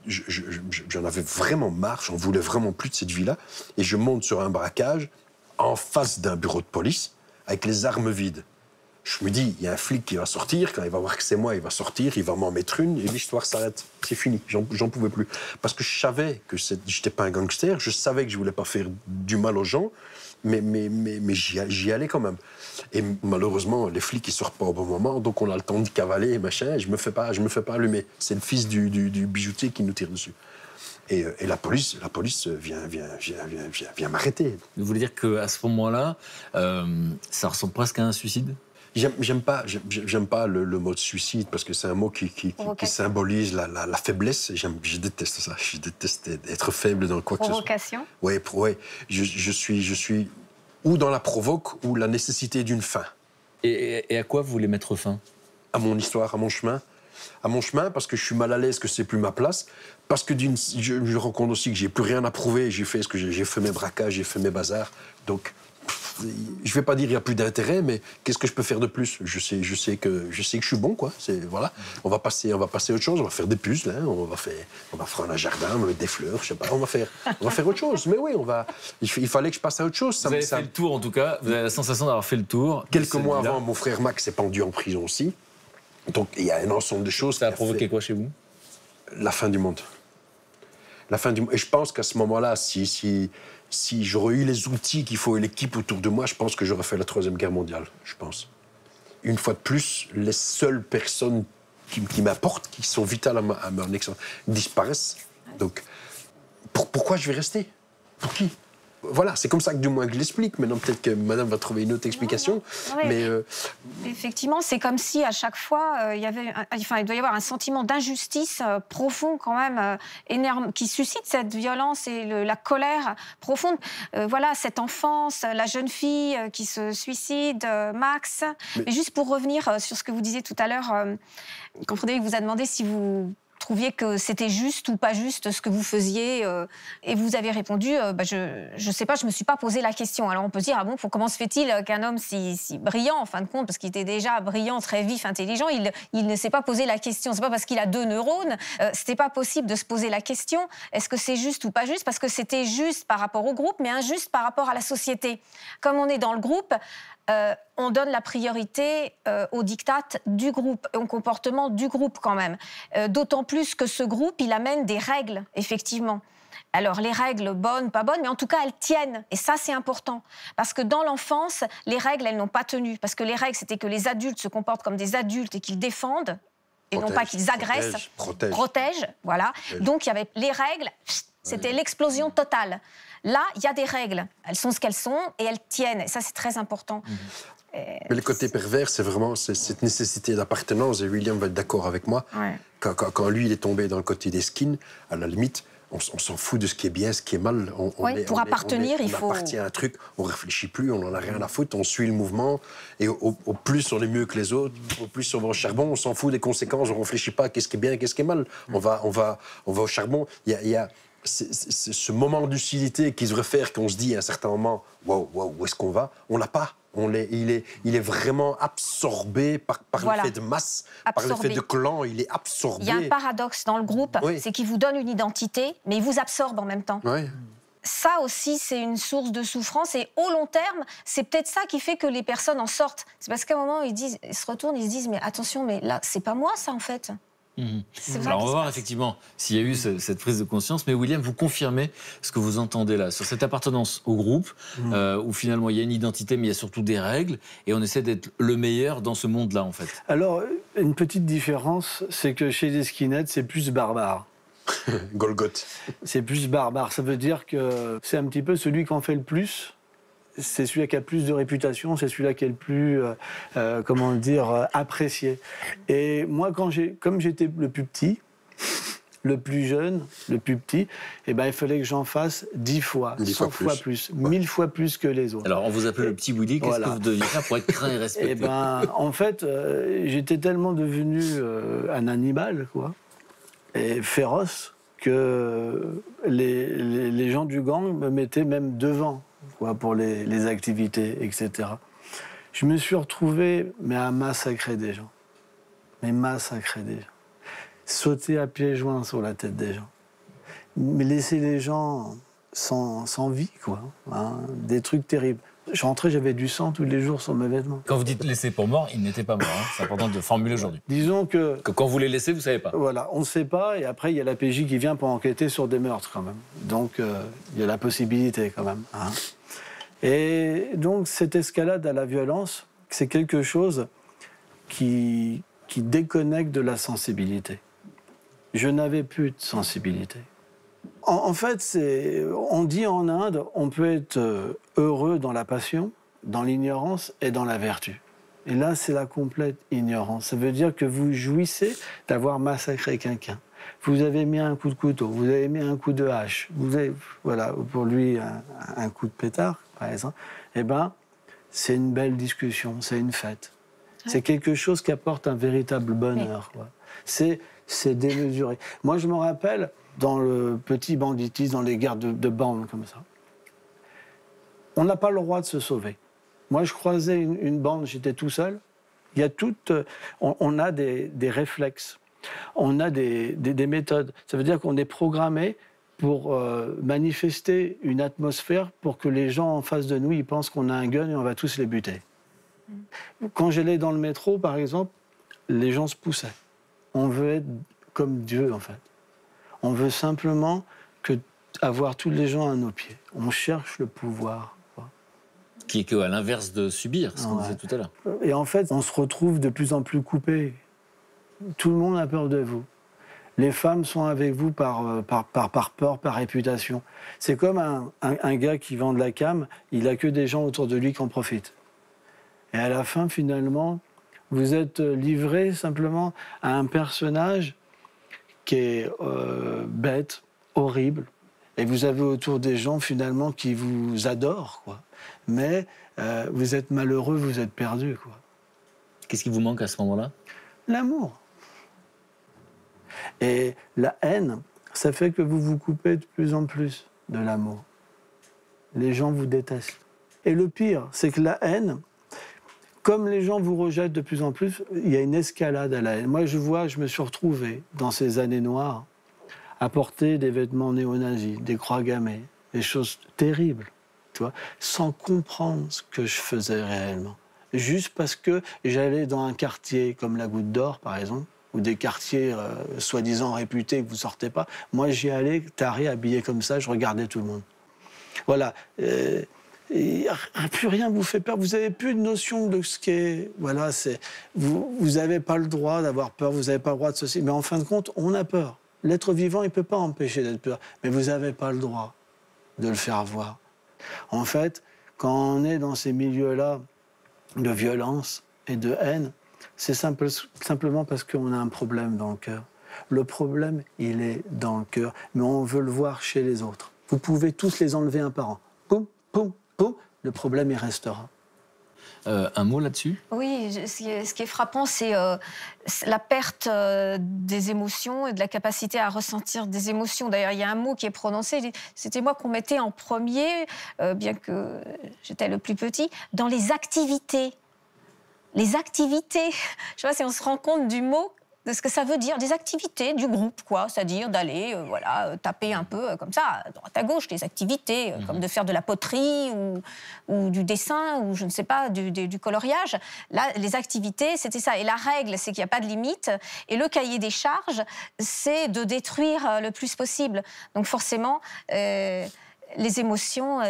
B: j'en avais vraiment marre, j'en voulais vraiment plus de cette vie-là. Et je monte sur un braquage, en face d'un bureau de police, avec les armes vides. Je me dis, il y a un flic qui va sortir, quand il va voir que c'est moi, il va sortir, il va m'en mettre une, et l'histoire s'arrête. C'est fini, j'en pouvais plus. Parce que je savais que j'étais pas un gangster, je savais que je voulais pas faire du mal aux gens, mais j'y allais quand même. Et malheureusement, les flics, ils sortent pas au bon moment, donc on a le temps de cavaler et machin, et je me fais pas allumer. C'est le fils du bijoutier qui nous tire dessus. Et la police vient m'arrêter.
E: Vous voulez dire qu'à ce moment-là, ça ressemble presque à un suicide ?
B: J'aime pas le mot de suicide parce que c'est un mot qui symbolise la faiblesse. Je déteste ça. Je déteste être faible dans quoi que ce soit.
F: Provocation.
B: Ouais. Je suis ou dans la provoque ou la nécessité d'une fin.
E: Et à quoi vous voulez mettre fin ?
B: À mon histoire, à mon chemin. À mon chemin parce que je suis mal à l'aise, que c'est plus ma place. Parce que je rencontre aussi que j'ai plus rien à prouver. J'ai fait mes braquages, j'ai fait mes bazars. Donc je vais pas dire il y a plus d'intérêt, mais qu'est-ce que je peux faire de plus ? Je sais que je suis bon, quoi. Voilà. On va passer à autre chose. On va faire des puzzles, hein. On va faire un jardin, on va mettre des fleurs, je sais pas. On va faire autre chose. Mais oui, il fallait que je passe à autre chose.
E: Vous avez fait le tour, en tout cas. Vous avez la sensation d'avoir fait le tour.
B: Quelques mois avant, mon frère Max s'est pendu en prison aussi. Donc il y a un ensemble de choses.
E: Ça a provoqué quoi chez vous ?
B: La fin du monde. La fin du monde. Et je pense qu'à ce moment-là, si j'aurais eu les outils qu'il faut et l'équipe autour de moi, je pense que j'aurais fait la Troisième Guerre mondiale, je pense. Une fois de plus, les seules personnes qui m'apportent, qui sont vitales à mon excellence, disparaissent. Donc, pourquoi je vais rester ? Pour qui ? Voilà, c'est comme ça que du moins que je l'explique. Maintenant, peut-être que madame va trouver une autre explication.
F: Non.
B: Mais
F: effectivement, c'est comme si à chaque fois, il doit y avoir un sentiment d'injustice profond quand même, énorme, qui suscite cette violence et la colère profonde. Voilà, cette enfance, la jeune fille qui se suicide, Max. Mais juste pour revenir sur ce que vous disiez tout à l'heure, quand Frédéric vous a demandé si vous trouviez que c'était juste ou pas juste ce que vous faisiez, et vous avez répondu je sais pas, je me suis pas posé la question. Alors on peut se dire comment se fait-il qu'un homme si brillant en fin de compte, parce qu'il était déjà brillant, très vif, intelligent, il ne s'est pas posé la question. C'est pas parce qu'il a 2 neurones, c'était pas possible de se poser la question est-ce que c'est juste ou pas juste, parce que c'était juste par rapport au groupe mais injuste par rapport à la société. Comme on est dans le groupe, on donne la priorité aux dictates du groupe, au comportement du groupe quand même. D'autant plus que ce groupe, il amène des règles, effectivement. Alors, les règles, bonnes, pas bonnes, mais en tout cas, elles tiennent. Et ça, c'est important. Parce que dans l'enfance, les règles, elles n'ont pas tenu. Parce que les règles, c'était que les adultes se comportent comme des adultes et qu'ils défendent, et non pas qu'ils agressent, protègent. Voilà. Donc, il y avait les règles, c'était l'explosion totale. Là, il y a des règles. Elles sont ce qu'elles sont et elles tiennent. Et ça, c'est très important.
B: Mais le côté pervers, c'est vraiment cette nécessité d'appartenance. Et William va être d'accord avec moi.
F: Ouais.
B: Quand lui, il est tombé dans le côté des skins, à la limite, on s'en fout de ce qui est bien, ce qui est mal.
F: Pour appartenir, il faut...
B: On appartient à un truc, on ne réfléchit plus, on n'en a rien à foutre, on suit le mouvement. Et au plus on est mieux que les autres, au plus on va au charbon, on s'en fout des conséquences, on ne réfléchit pas à qu'est-ce qui est bien, qu'est-ce qui est mal. On va au charbon. Il y a ce moment de lucidité qui devrait faire qu'on se dit à un certain moment wow, où est-ce qu'on va ? On l'a pas. Il est vraiment absorbé par l'effet de masse, par l'effet de clan, il est absorbé.
F: Il y a un paradoxe dans le groupe, c'est qu'il vous donne une identité, mais il vous absorbe en même temps.
B: Oui.
F: Ça aussi, c'est une source de souffrance, et au long terme, c'est peut-être ça qui fait que les personnes en sortent. C'est parce qu'à un moment, ils se retournent, ils se disent, mais attention, mais là, c'est pas moi ça en fait.
E: Alors on va voir effectivement s'il y a eu cette prise de conscience, mais William, vous confirmez ce que vous entendez là, sur cette appartenance au groupe, où finalement il y a une identité, mais il y a surtout des règles, et on essaie d'être le meilleur dans ce monde-là en fait.
C: Alors, une petite différence, c'est que chez les skinheads, c'est plus barbare.
B: Golgoth.
C: C'est plus barbare. Ça veut dire que c'est un petit peu celui qui en fait le plus. C'est celui qui a le plus de réputation, c'est celui-là qui est le plus, comment dire, apprécié. Et moi, comme j'étais le plus petit, le plus jeune, le plus petit, eh ben, il fallait que j'en fasse 10 fois, 100 fois plus, 1000 fois plus que les autres.
E: Alors, on vous appelle le petit Willy, qu'est-ce que vous deviez faire pour être craint et respecté?
C: Eh ben, en fait, j'étais tellement devenu un animal, quoi, et féroce, que les gens du gang me mettaient même devant, quoi, pour les activités, etc. Je me suis retrouvé, mais à massacrer des gens. Mais massacrer des gens. Sauter à pieds joints sur la tête des gens. Mais laisser les gens sans vie, quoi. Hein, des trucs terribles. Je rentrais, j'avais du sang tous les jours sur mes vêtements.
E: Quand vous dites laisser pour mort, il n'était pas mort. Hein. C'est important de le formuler aujourd'hui.
C: Disons que
E: Quand vous les laissez, vous ne savez pas.
C: voilà, on ne sait pas, et après, il y a la PJ qui vient pour enquêter sur des meurtres, quand même. Donc, il y a la possibilité, quand même. Hein. Et donc, cette escalade à la violence, c'est quelque chose qui déconnecte de la sensibilité. Je n'avais plus de sensibilité. En fait, on dit en Inde, on peut être heureux dans la passion, dans l'ignorance et dans la vertu. Et là, c'est la complète ignorance. Ça veut dire que vous jouissez d'avoir massacré quelqu'un. Vous avez mis un coup de couteau, vous avez mis un coup de hache, vous avez, voilà, pour lui, un coup de pétard, par exemple. Eh bien, c'est une belle discussion, c'est une fête. C'est quelque chose qui apporte un véritable bonheur. Quoi. C'est démesuré. Moi, je me rappelle, dans le petit banditisme, dans les guerres de bandes comme ça, on n'a pas le droit de se sauver. Moi, je croisais une bande, j'étais tout seul. Il y a on a des réflexes, on a des méthodes. Ça veut dire qu'on est programmé pour manifester une atmosphère pour que les gens en face de nous, ils pensent qu'on a un gun et on va tous les buter. Quand j'allais dans le métro, par exemple, les gens se poussaient. On veut être comme Dieu, en fait. On veut simplement avoir tous les gens à nos pieds. On cherche le pouvoir. Quoi.
E: Qui est à l'inverse de subir, ce qu'on disait tout à l'heure.
C: Et en fait, on se retrouve de plus en plus coupés. Tout le monde a peur de vous. Les femmes sont avec vous par peur, par réputation. C'est comme un gars qui vend de la cam, il n'a que des gens autour de lui qui en profitent. Et à la fin, finalement, vous êtes livré simplement à un personnage qui est bête, horrible. Et vous avez autour des gens, finalement, qui vous adorent, quoi. Mais vous êtes malheureux, vous êtes perdu, quoi.
E: Qu'est-ce qui vous manque à ce moment-là?
C: L'amour. Et la haine, ça fait que vous vous coupez de plus en plus de l'amour. Les gens vous détestent. Et le pire, c'est que la haine, comme les gens vous rejettent de plus en plus, il y a une escalade à la haine. Moi, je me suis retrouvé dans ces années noires à porter des vêtements néo-nazis, des croix gammées, des choses terribles, tu vois, sans comprendre ce que je faisais réellement. Juste parce que j'allais dans un quartier comme la Goutte d'Or, par exemple, ou des quartiers soi-disant réputés que vous ne sortez pas. Moi, j'y allais, taré, habillé comme ça, je regardais tout le monde. Voilà. Plus rien vous fait peur, vous n'avez plus de notion de ce qu'est. Voilà, vous n'avez pas le droit d'avoir peur, vous n'avez pas le droit de ceci. Mais en fin de compte, on a peur. L'être vivant, il ne peut pas empêcher d'être peur. Mais vous n'avez pas le droit de le faire voir. En fait, quand on est dans ces milieux-là de violence et de haine, c'est simplement parce qu'on a un problème dans le cœur. Le problème, il est dans le cœur, mais on veut le voir chez les autres. Vous pouvez tous les enlever un par un. Poum, poum, poum, le problème, il restera.
E: Un mot là-dessus?
F: Oui, ce qui est frappant, c'est la perte des émotions et de la capacité à ressentir des émotions. D'ailleurs, il y a un mot qui est prononcé, c'était moi qu'on mettait en premier, bien que j'étais le plus petit, dans les activités. Les activités, je sais pas si on se rend compte du mot, de ce que ça veut dire, des activités du groupe, quoi. C'est-à-dire d'aller taper un peu comme ça, à droite à gauche, des activités, comme de faire de la poterie ou du dessin, ou je ne sais pas, du coloriage. Là, les activités, c'était ça. Et la règle, c'est qu'il n'y a pas de limite. Et le cahier des charges, c'est de détruire le plus possible. Donc forcément... les émotions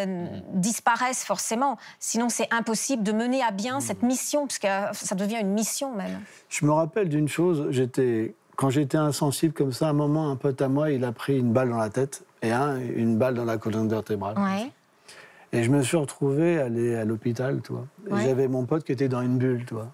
F: disparaissent forcément. Sinon, c'est impossible de mener à bien cette mission, parce que ça devient une mission même.
C: Je me rappelle d'une chose, j'étais quand j'étais insensible comme ça, à un moment, un pote à moi, il a pris une balle dans la tête et une balle dans la colonne vertébrale.
F: Ouais.
C: Et je me suis retrouvé aller à l'hôpital, tu vois. Et
F: Ouais.
C: j'avais mon pote qui était dans une bulle, tu vois.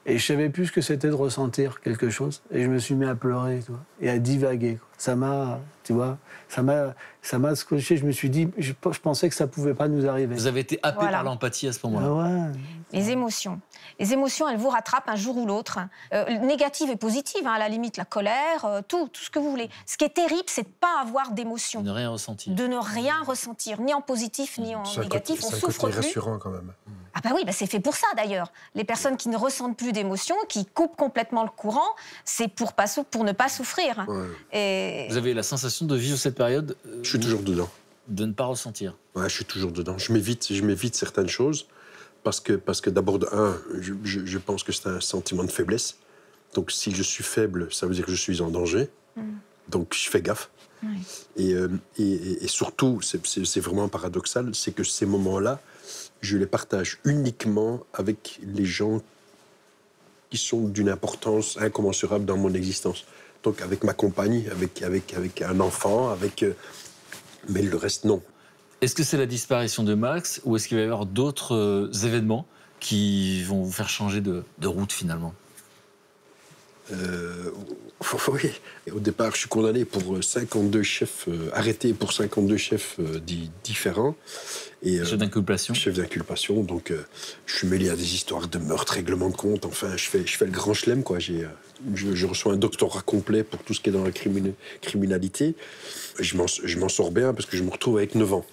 C: Et je savais plus ce que c'était de ressentir quelque chose. Et je me suis mis à pleurer, tu vois, et à divaguer, quoi. Ça m'a, tu vois, ça m'a scotché. Je me suis dit, je pensais que ça pouvait pas nous arriver.
E: Vous avez été happé
F: Voilà.
E: par l'empathie à ce
C: Ah
E: moment-là.
C: ouais.
F: Les émotions. Les émotions, elles vous rattrapent un jour ou l'autre. Négatives et positives, hein, à la limite, la colère, tout ce que vous voulez. Ce qui est terrible, c'est de ne pas avoir d'émotions.
E: De ne rien ressentir.
F: De ne rien ressentir, ni en positif, ni en négatif. On
B: C'est un
F: souffre
B: côté
F: plus.
B: rassurant quand même.
F: Ah bah oui, bah c'est fait pour ça d'ailleurs. Les personnes qui ne ressentent plus d'émotions, qui coupent complètement le courant, c'est pour ne pas souffrir.
B: Ouais.
F: Et...
E: Vous avez la sensation de vivre cette période
B: Je suis toujours dedans.
E: de ne pas ressentir.
B: Ouais, je suis toujours dedans. Je m'évite certaines choses parce que d'abord, je pense que c'est un sentiment de faiblesse. Donc, si je suis faible, ça veut dire que je suis en danger. Donc, je fais gaffe. Et surtout, c'est vraiment paradoxal, c'est que ces moments-là, je les partage uniquement avec les gens qui sont d'une importance incommensurable dans mon existence. Donc, avec ma compagne, avec un enfant, mais le reste, non.
E: Est-ce que c'est la disparition de Max ou est-ce qu'il va y avoir d'autres événements qui vont vous faire changer de route finalement?
B: Oui. Et au départ, je suis condamné pour 52 chefs, arrêté pour 52 chefs différents.
E: Chef d'inculpation.
B: Chef d'inculpation. Donc, je suis mêlé à des histoires de meurtre, règlement de compte. Enfin, je fais le grand chelem, quoi. Je reçois un doctorat complet pour tout ce qui est dans la criminalité. Je m'en sors bien parce que je me retrouve avec 9 ans.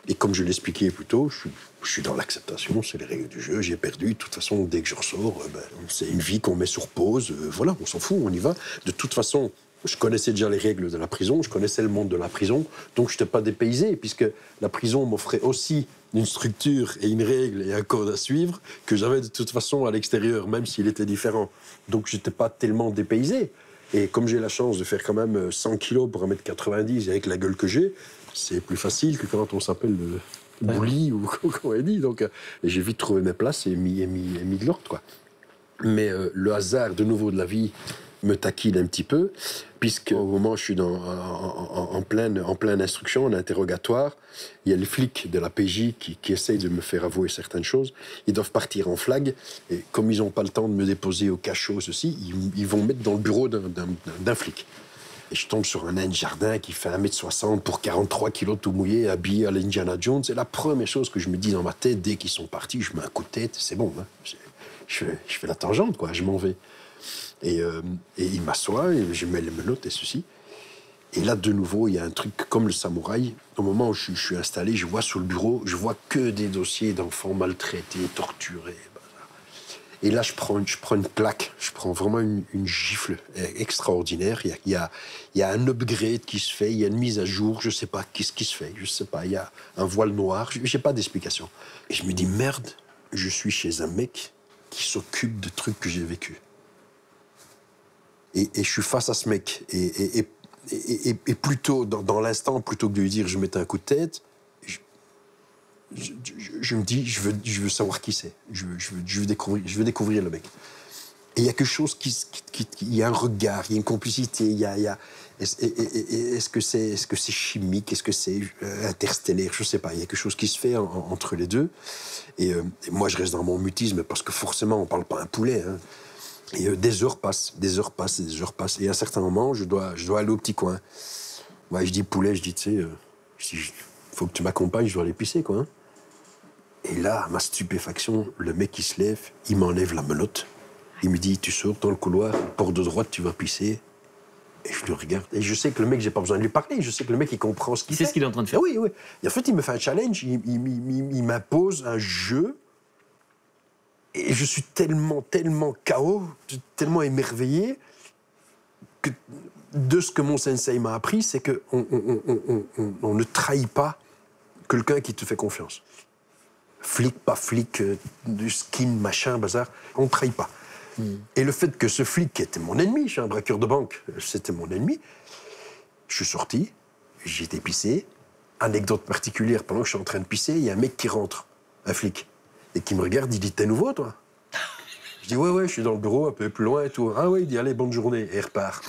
B: Et comme je l'expliquais plus tôt, je suis dans l'acceptation, c'est les règles du jeu, j'ai perdu. De toute façon, dès que je ressors, c'est une vie qu'on met sur pause. Voilà, on s'en fout, on y va. De toute façon, je connaissais déjà les règles de la prison, je connaissais le monde de la prison, donc je n'étais pas dépaysé, puisque la prison m'offrait aussi une structure et une règle et un code à suivre que j'avais de toute façon à l'extérieur, même s'il était différent. Donc je n'étais pas tellement dépaysé. Et comme j'ai la chance de faire quand même 100 kilos pour 1m90 et avec la gueule que j'ai, c'est plus facile que quand on s'appelle le bully ou comment on dit. Donc j'ai vite trouvé mes places et mis de l'ordre, quoi. Mais le hasard, de nouveau, de la vie me taquine un petit peu, puisque au moment où je suis en pleine instruction, en interrogatoire, il y a les flics de la PJ qui essayent de me faire avouer certaines choses. Ils doivent partir en flag, et comme ils n'ont pas le temps de me déposer au cachot, ceci, ils vont me mettre dans le bureau d'un flic. Et je tombe sur un nain de jardin qui fait 1m60 pour 43 kilos tout mouillé, habillé à l'Indiana Jones. C'est la première chose que je me dis dans ma tête, dès qu'ils sont partis, je mets un coup de tête, c'est bon, hein. Je fais la tangente, quoi, je m'en vais. Et il m'assoit, et je mets les menottes et ceci. Et là, de nouveau, il y a un truc comme le samouraï. Au moment où je suis installé, je vois sur le bureau, je vois que des dossiers d'enfants maltraités, torturés. Et là, je prends une claque, je prends vraiment une gifle extraordinaire. Il y a un upgrade qui se fait, il y a une mise à jour, je ne sais pas qu'est-ce qui se fait, je ne sais pas, il y a un voile noir, je n'ai pas d'explication. Et je me dis, merde, je suis chez un mec qui s'occupe de trucs que j'ai vécus. Et je suis face à ce mec. Et plutôt, dans l'instant, plutôt que de lui dire je mettais un coup de tête, je me dis je veux savoir qui c'est. Je veux découvrir le mec. Et il y a quelque chose il y a un regard, il y a une complicité, est-ce que c'est chimique, est-ce que c'est interstellaire, je sais pas. Il y a quelque chose qui se fait entre les deux. Et moi, je reste dans mon mutisme parce que forcément, on parle pas un poulet. Hein. Et des heures passent. Et à un certain moment, je dois aller au petit coin. Ouais, je dis poulet, je dis, tu sais, faut que tu m'accompagnes, je dois aller pisser, quoi. Hein. Et là, à ma stupéfaction, le mec, il se lève, il m'enlève la menotte. Il me dit, tu sors dans le couloir, porte de droite, tu vas pisser. Et je le regarde. Et je sais que le mec, j'ai pas besoin de lui parler. Je sais que le mec, il comprend ce qu'il fait.
E: C'est ce qu'il est en train de faire.
B: Oui. Et en fait, il me fait un challenge. Il m'impose un jeu. Et je suis tellement KO, tellement émerveillé que de ce que mon sensei m'a appris, c'est qu'on ne trahit pas quelqu'un qui te fait confiance. Flic, pas flic, du skin, machin, bazar, on ne trahit pas. Et le fait que ce flic, qui était mon ennemi, je suis un braqueur de banque, c'était mon ennemi, je suis sorti, j'ai été pisser. Anecdote particulière, pendant que je suis en train de pisser, il y a un mec qui rentre, un flic, et qui me regarde, il dit « T'es nouveau, toi ?» Je dis, ouais, je suis dans le bureau, un peu plus loin et tout. Ah oui, il dit, allez, bonne journée. Et il repart.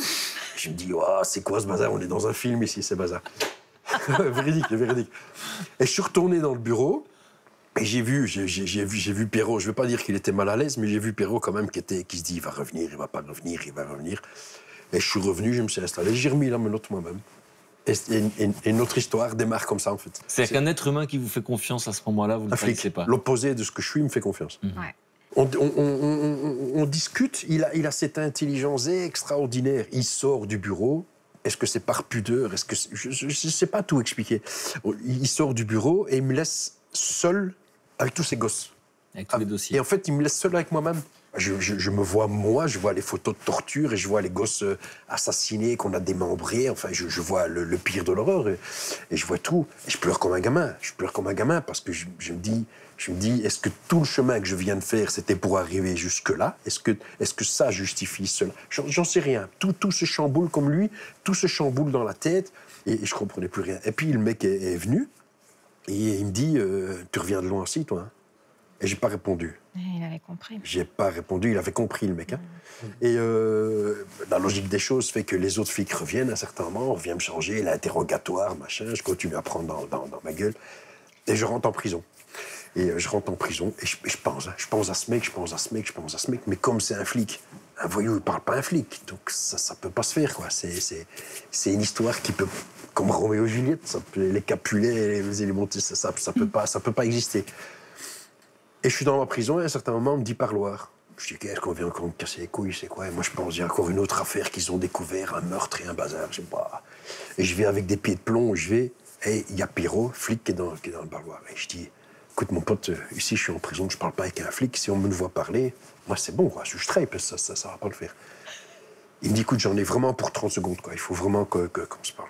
B: Je me dis, oh, c'est quoi ce bazar? On est dans un film ici, c'est bazar. Véridique. Et je suis retourné dans le bureau et j'ai vu Pierrot. Je ne veux pas dire qu'il était mal à l'aise, mais j'ai vu Pierrot quand même qui se dit, il va revenir, il va pas revenir, il va revenir. Et je suis revenu, je me suis installé, j'ai remis la menotte moi-même. Et notre histoire démarre comme ça, en fait.
E: C'est qu'un être humain qui vous fait confiance à ce moment-là, vous ne le connaissez pas.
B: L'opposé de ce que je suis me fait confiance.
F: Ouais.
B: On discute, il a cette intelligence extraordinaire. Il sort du bureau. Est-ce que c'est par pudeur? Est-ce que je ne sais pas tout expliquer. Il sort du bureau et il me laisse seul avec tous ses gosses.
E: Avec tous les dossiers.
B: Et en fait, il me laisse seul avec moi-même. Je me vois, moi, je vois les photos de torture et je vois les gosses assassinés, qu'on a démembrés. Enfin, je vois le pire de l'horreur et je vois tout. Et je pleure comme un gamin. Je pleure comme un gamin parce que je me dis, est-ce que tout le chemin que je viens de faire, c'était pour arriver jusque-là? Est-ce que ça justifie cela? J'en sais rien. Tout se chamboule comme lui, tout se chamboule dans la tête et je comprenais plus rien. Et puis le mec est venu et il me dit, tu reviens de loin aussi, toi, hein? Et j'ai pas répondu.
F: Il avait compris.
B: J'ai pas répondu, il avait compris, le mec. Hein. Et la logique des choses fait que les autres flics reviennent à un certain moment, on revient me changer, l'interrogatoire, machin, je continue à prendre dans ma gueule. Et je rentre en prison. Et je rentre en prison et je pense à ce mec, mais comme c'est un flic, un voyou, il parle pas à un flic, donc ça peut pas se faire, quoi. C'est une histoire qui peut, comme Roméo et Juliette, les Capulets, les éléments, ça peut pas exister. Et je suis dans ma prison et à un certain moment, on me dit parloir. Je dis, qu'est-ce qu'on vient encore me casser les couilles, c'est quoi? Et moi, je pense, il y a encore une autre affaire qu'ils ont découvert, un meurtre et un bazar, je sais pas. Et je vais avec des pieds de plomb, et il y a Pierrot, flic, qui est dans le parloir. Et je dis, écoute, mon pote, ici, je suis en prison, je parle pas avec un flic. Si on me voit parler, moi, c'est bon, quoi. Je suis straight, ça va pas le faire. Il me dit, écoute, j'en ai vraiment pour 30 secondes, quoi. Il faut vraiment qu'on se parle.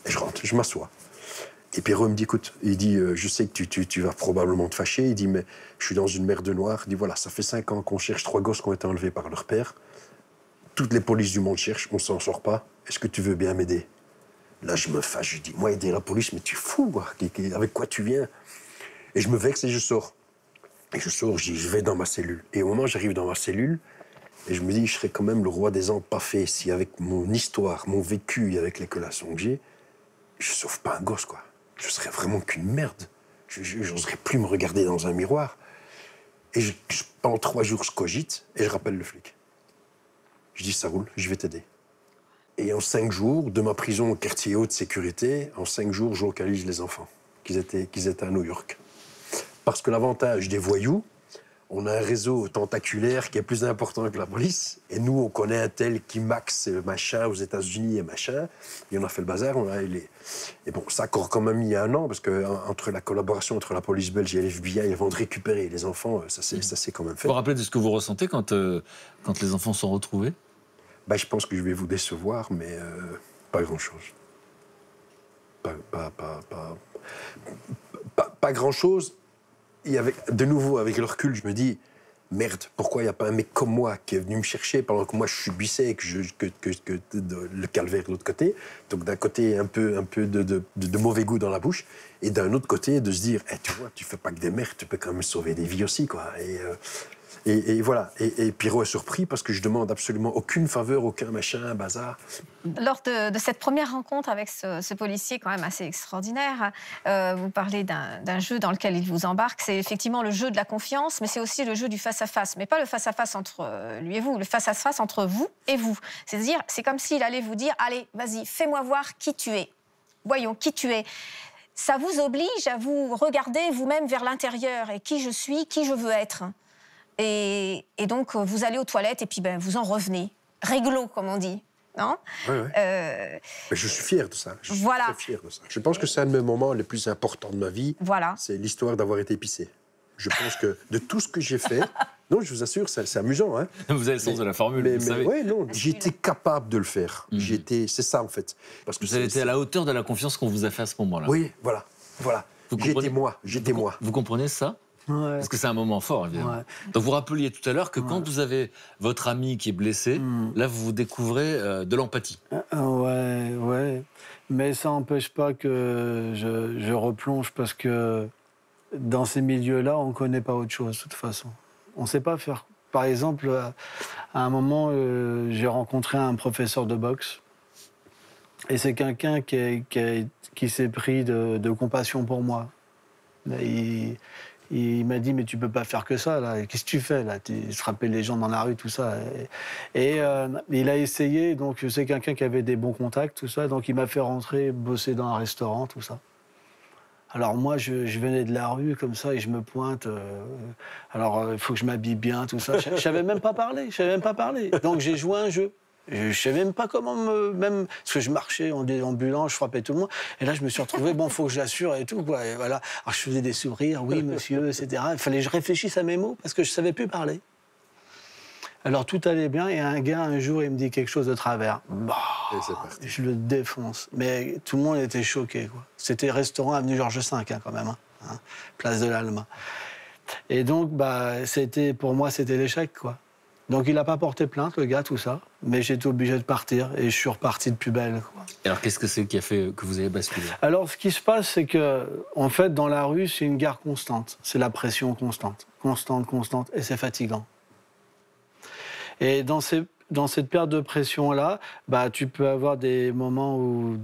B: Et je rentre, je m'assois. Et Pierrot me dit, écoute, il dit, je sais que tu vas probablement te fâcher. Il dit, mais je suis dans une merde noire. Il dit, voilà, ça fait 5 ans qu'on cherche 3 gosses qui ont été enlevés par leur père. Toutes les polices du monde cherchent, on s'en sort pas. Est-ce que tu veux bien m'aider? Là, je me fâche, je dis, moi, aider la police, mais tu es fou, quoi. Avec quoi tu viens? Et je me vexe et je sors. Et je sors, je dis, je vais dans ma cellule. Et au moment où j'arrive dans ma cellule, et je me dis, je serais quand même le roi des ans pas fait si avec mon histoire, mon vécu et avec les collations que j'ai, je sauve pas un gosse, quoi. Je serais vraiment qu'une merde. Je n'oserais plus me regarder dans un miroir. Et pendant 3 jours, je cogite et je rappelle le flic. Je dis, ça roule, je vais t'aider. Et en 5 jours, de ma prison au quartier haute sécurité, en 5 jours, je localise les enfants, qu'ils étaient à New York. Parce que l'avantage des voyous, on a un réseau tentaculaire qui est plus important que la police. Et nous, on connaît un tel qui max machin aux États-Unis et machin. Et on a fait le bazar. Et bon, ça a quand même mis 1 an, parce que entre la collaboration entre la police belge et l'FBI, avant de récupérer les enfants, ça s'est quand même fait.
E: Vous vous rappelez de ce que vous ressentez quand les enfants sont retrouvés?
B: Je pense que je vais vous décevoir, mais pas grand-chose. Pas grand-chose. Et de nouveau, avec le recul, je me dis, merde, pourquoi il n'y a pas un mec comme moi qui est venu me chercher pendant que moi je subissais et que le calvaire de l'autre côté. Donc d'un côté, un peu de mauvais goût dans la bouche, et d'un autre côté, de se dire, tu vois, tu fais pas que des merdes, tu peux quand même sauver des vies aussi, quoi. Et voilà. Et Pierrot est surpris parce que je demande absolument aucune faveur, aucun machin, bazar.
F: Lors de cette première rencontre avec ce policier quand même assez extraordinaire, vous parlez d'un jeu dans lequel il vous embarque. C'est effectivement le jeu de la confiance, mais c'est aussi le jeu du face-à-face. Mais pas le face-à-face entre lui et vous, le face-à-face entre vous et vous. C'est-à-dire, c'est comme s'il allait vous dire, allez, vas-y, fais-moi voir qui tu es. Voyons, qui tu es. Ça vous oblige à vous regarder vous-même vers l'intérieur et qui je suis, qui je veux être. Et donc, vous allez aux toilettes et puis vous en revenez. Réglo, comme on dit. Non?
B: Oui. Mais je suis fier de ça. Je suis très fier de ça. Je pense que c'est un de mes moments les plus importants de ma vie.
F: Voilà.
B: C'est l'histoire d'avoir été pissé. Je pense que de tout ce que j'ai fait... Non, je vous assure, c'est amusant. Hein.
E: Vous avez le sens de la formule, vous savez.
B: Ouais, non, j'étais capable de le faire. C'est ça, en fait. Parce que
E: vous avez été à la hauteur de la confiance qu'on vous a fait à ce moment-là.
B: Oui, voilà. J'étais moi.
E: Vous comprenez ça?
C: Ouais.
E: Parce que c'est un moment fort, évidemment. Ouais. Donc vous rappeliez tout à l'heure que quand vous avez votre ami qui est blessé, là, vous découvrez de l'empathie.
C: Ouais. Mais ça n'empêche pas que je replonge, parce que dans ces milieux-là, on ne connaît pas autre chose, de toute façon. On ne sait pas faire Par exemple, à un moment, j'ai rencontré un professeur de boxe. Et c'est quelqu'un qui s'est pris de compassion pour moi. Il m'a dit, mais tu peux pas faire que ça, là. Qu'est-ce que tu fais, là? Tu frapper les gens dans la rue, tout ça. Et il a essayé, donc c'est quelqu'un qui avait des bons contacts, tout ça. Donc il m'a fait rentrer, bosser dans un restaurant, tout ça. Alors moi, je venais de la rue, comme ça, et je me pointe. Alors, il faut que je m'habille bien, tout ça. Je savais même pas parler, Donc j'ai joué un jeu. Je savais même pas comment parce que je marchais en déambulant, je frappais tout le monde. Et là, je me suis retrouvé, bon, faut que j'assure et tout, quoi. Et voilà. Alors, je faisais des sourires, oui, monsieur, etc. Il fallait que je réfléchisse à mes mots parce que je savais plus parler. Alors, tout allait bien et un gars, un jour, il me dit quelque chose de travers. Bah, je le défonce. Mais tout le monde était choqué, quoi. C'était restaurant avenue Georges V, hein, quand même, hein, place de l'Alma. Et donc, bah, pour moi, c'était l'échec, quoi. Donc il n'a pas porté plainte, le gars, tout ça. Mais j'étais obligé de partir et je suis reparti de plus belle, quoi.
E: Alors qu'est-ce que c'est qui a fait que vous avez basculé?
C: Alors ce qui se passe, c'est que, en fait, dans la rue, c'est une guerre constante. C'est la pression constante. Constante. Et c'est fatigant. Et dans cette période de pression-là, bah, tu peux avoir des moments où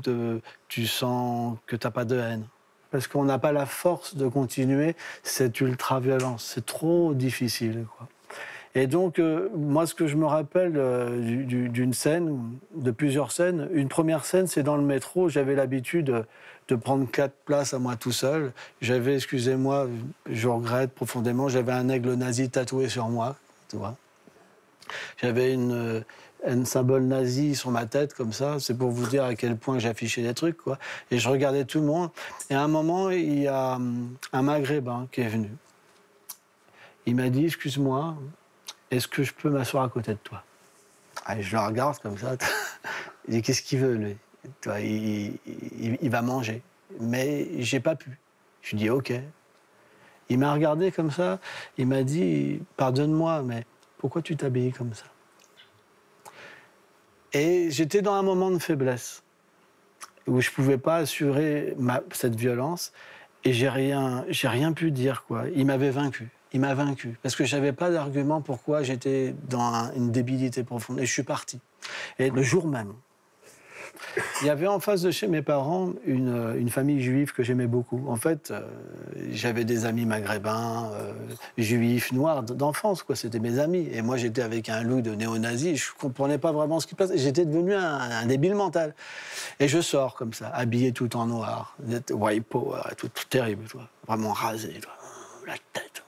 C: tu sens que tu n'as pas de haine. Parce qu'on n'a pas la force de continuer cette ultra-violence. C'est trop difficile, quoi. Et donc, moi, ce que je me rappelle d'une scène, de plusieurs scènes, une première scène, c'est dans le métro. J'avais l'habitude de prendre 4 places à moi tout seul. J'avais, excusez-moi, je regrette profondément, j'avais un aigle nazi tatoué sur moi, tu vois. J'avais un symbole nazi sur ma tête, comme ça. C'est pour vous dire à quel point j'affichais des trucs, quoi. Et je regardais tout le monde. Et à un moment, il y a un Maghrébin qui est venu. Il m'a dit, excuse-moi, est-ce que je peux m'asseoir à côté de toi? Et je le regarde comme ça. Il dit, qu'est-ce qu'il veut, lui? Il va manger. Mais j'ai pas pu. Je lui dis, OK. Il m'a regardé comme ça. Il m'a dit, pardonne-moi, mais pourquoi tu t'habilles comme ça? Et j'étais dans un moment de faiblesse où je pouvais pas assurer cette violence. Et j'ai rien pu dire, quoi. Il m'avait vaincu. Il m'a vaincu, parce que je n'avais pas d'argument pourquoi j'étais dans une débilité profonde. Et je suis parti. Et le jour même, il y avait en face de chez mes parents une famille juive que j'aimais beaucoup. En fait, j'avais des amis maghrébins, juifs, noirs, d'enfance, quoi. C'était mes amis. Et moi, j'étais avec un look de néo-nazi. Je ne comprenais pas vraiment ce qui passait. J'étais devenu un débile mental. Et je sors comme ça, habillé tout en noir, white power, tout terrible, tu vois. Vraiment rasé, tu vois. La tête.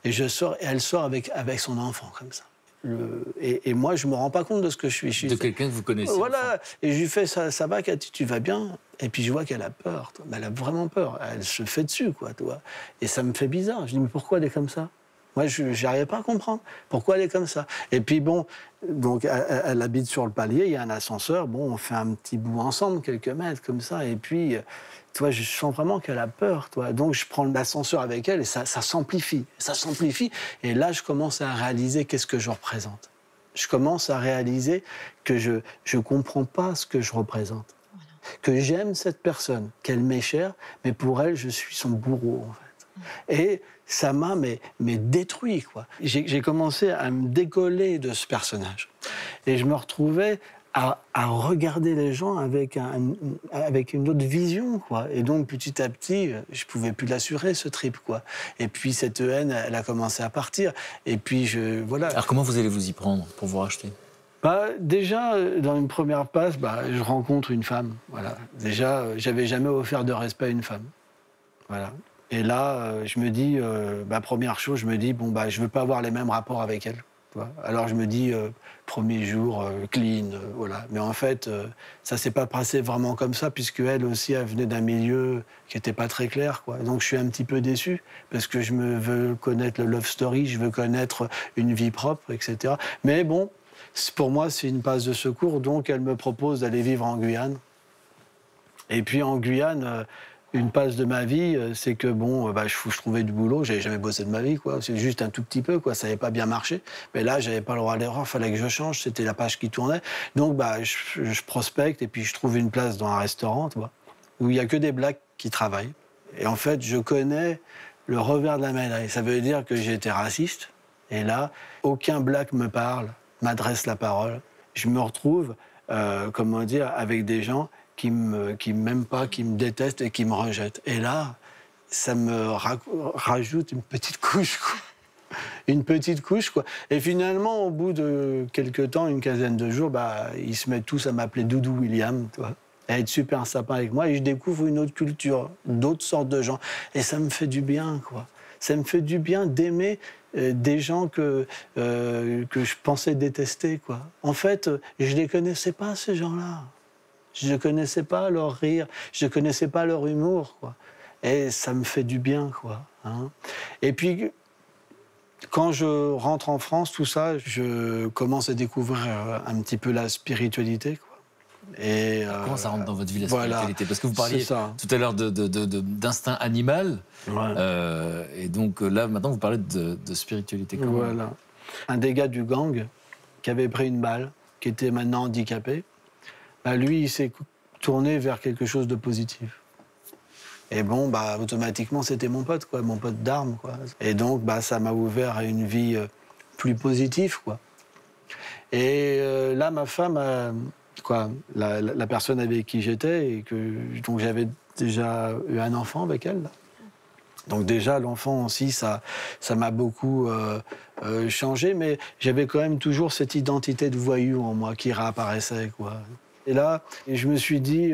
C: Et je sors, et elle sort avec son enfant, comme ça. Et moi, je ne me rends pas compte de ce que je suis.
E: De quelqu'un que vous connaissez.
C: Voilà. Et je lui fais, ça va, Cathy, tu vas bien? Et puis je vois qu'elle a peur. Mais elle a vraiment peur. Elle se fait dessus, quoi, toi. Et ça me fait bizarre. Je dis, mais pourquoi elle est comme ça? Moi, je n'arrivais pas à comprendre. Pourquoi elle est comme ça? Et puis bon, donc elle habite sur le palier, il y a un ascenseur. Bon, on fait un petit bout ensemble, quelques mètres, comme ça. Et puis, toi, je sens vraiment qu'elle a peur, toi. Donc, je prends l'ascenseur avec elle et ça s'amplifie. Ça s'amplifie. Et là, je commence à réaliser qu'est-ce que je représente. Je commence à réaliser que je ne comprends pas ce que je représente. Voilà. Que j'aime cette personne, qu'elle m'est chère, mais pour elle, je suis son bourreau, en fait. Et ça m'a détruit, quoi. J'ai commencé à me décoller de ce personnage. Et je me retrouvais à regarder les gens avec une autre vision, quoi. Et donc, petit à petit, je pouvais plus l'assurer, ce trip, quoi. Et puis, cette haine, elle a commencé à partir. Et puis, voilà.
E: Alors, comment vous allez vous y prendre pour vous racheter?
C: Déjà, dans une première passe, je rencontre une femme, voilà. Déjà, j'avais jamais offert de respect à une femme. Voilà. Et là, je me dis, première chose, je me dis, je veux pas avoir les mêmes rapports avec elle. Alors je me dis, premier jour, clean, voilà. Mais en fait, ça s'est pas passé vraiment comme ça, puisque elle aussi, elle venait d'un milieu qui était pas très clair, quoi. Donc je suis un petit peu déçu, parce que je veux connaître le love story, je veux connaître une vie propre, etc. Mais bon, pour moi, c'est une passe de secours, donc elle me propose d'aller vivre en Guyane. Et puis en Guyane, une passe de ma vie, c'est que je trouvais du boulot, j'avais jamais bossé de ma vie, quoi. C'est juste un tout petit peu, quoi. Ça n'avait pas bien marché. Mais là, j'avais pas le droit à l'erreur, fallait que je change. C'était la page qui tournait. Donc, je prospecte et puis je trouve une place dans un restaurant, tu vois, où il y a que des blacks qui travaillent. Et en fait, je connais le revers de la médaille. Ça veut dire que j'ai été raciste. Et là, aucun black me parle, m'adresse la parole. Je me retrouve, comment dire, avec des gens qui m'aiment pas, qui me détestent et qui me rejettent. Et là, ça me rajoute une petite couche, quoi. Une petite couche, quoi. Et finalement, au bout de quelques temps, une quinzaine de jours, ils se mettent tous à m'appeler Doudou William, tu vois, à être super sympa avec moi. Et je découvre une autre culture, d'autres sortes de gens. Et ça me fait du bien, quoi. Ça me fait du bien d'aimer des gens que je pensais détester, quoi. En fait, je ne les connaissais pas, ces gens-là. Je ne connaissais pas leur rire, je ne connaissais pas leur humour, quoi. Et ça me fait du bien, quoi. Hein. Et puis, quand je rentre en France, tout ça, je commence à découvrir un petit peu la spiritualité, quoi. Et,
E: comment ça rentre dans votre vie, la
C: voilà,
E: spiritualité? Parce que vous parliez tout à l'heure d'instinct animal. Ouais. Et donc là, maintenant, vous parlez de spiritualité.
C: Voilà. Un des gars du gang qui avait pris une balle, qui était maintenant handicapé, lui, il s'est tourné vers quelque chose de positif. Et bon, automatiquement, c'était mon pote, quoi, mon pote d'armes, quoi. Et donc, ça m'a ouvert à une vie plus positive, quoi. Et là, ma femme, la personne avec qui j'étais, et donc j'avais déjà eu un enfant avec elle, là. Donc déjà, l'enfant aussi, ça m'a beaucoup changé, mais j'avais quand même toujours cette identité de voyou en moi qui réapparaissait, quoi. Et là, je me suis dit,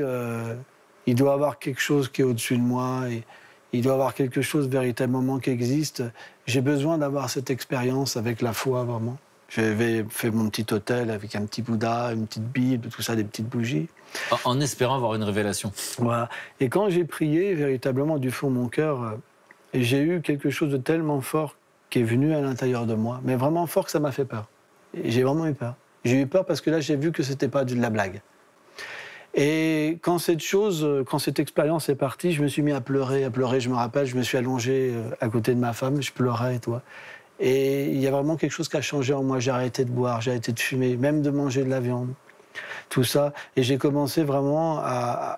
C: il doit y avoir quelque chose qui est au-dessus de moi, et il doit y avoir quelque chose véritablement qui existe. J'ai besoin d'avoir cette expérience avec la foi, vraiment. J'avais fait mon petit hôtel avec un petit Bouddha, une petite Bible, tout ça, des petites bougies.
E: En espérant avoir une révélation.
C: Voilà. Et quand j'ai prié, véritablement, du fond de mon cœur, j'ai eu quelque chose de tellement fort qui est venu à l'intérieur de moi, mais vraiment fort que ça m'a fait peur. Et j'ai vraiment eu peur. J'ai eu peur parce que là, j'ai vu que c'était pas de la blague. Et quand cette expérience est partie, je me suis mis à pleurer, je me rappelle, je me suis allongé à côté de ma femme, je pleurais, toi. Et il y a vraiment quelque chose qui a changé en moi. J'ai arrêté de boire, j'ai arrêté de fumer, même de manger de la viande, tout ça. Et j'ai commencé vraiment à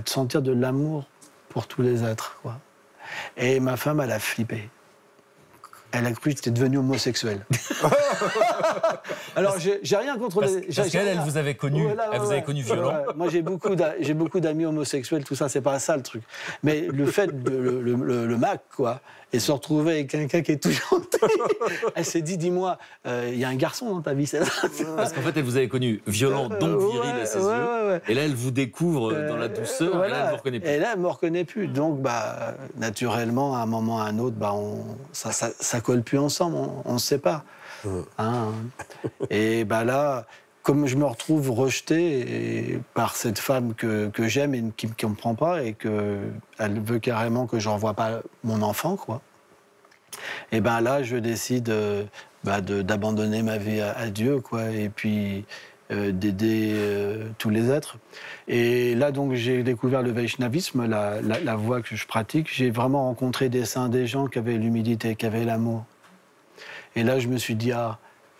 C: sentir de l'amour pour tous les êtres, quoi. Et ma femme, elle a flippé. Elle a cru que j'étais devenu homosexuel. Alors, j'ai rien contre les...
E: Parce qu'elle, elle vous avait connu, elle vous avait connu violent.
C: Ouais. Moi, j'ai beaucoup d'amis homosexuels, tout ça, c'est pas ça le truc. Mais le fait, le Mac, quoi, et se retrouver avec quelqu'un qui est tout gentil, elle s'est dit, dis-moi, il y a un garçon dans ta vie, c'est ça.
E: Parce qu'en fait, elle vous avait connu violent, donc viril à ses yeux. Ouais. Et là, elle vous découvre dans la douceur, voilà. Et là, elle ne vous reconnaît plus.
C: Et là, elle ne me reconnaît plus. Donc, naturellement, à un moment ou à un autre, ça colle plus ensemble, on se sépare. Hein. Et là, comme je me retrouve rejeté par cette femme que j'aime et qui ne me comprend pas, et qu'elle veut carrément que je ne revoie pas mon enfant, quoi. Et là, je décide d'abandonner ma vie à Dieu, quoi, et puis d'aider tous les êtres. Et là, donc, j'ai découvert le Vaishnavisme, la voie que je pratique. J'ai vraiment rencontré des saints, des gens qui avaient l'humilité, qui avaient l'amour. Et là, je me suis dit,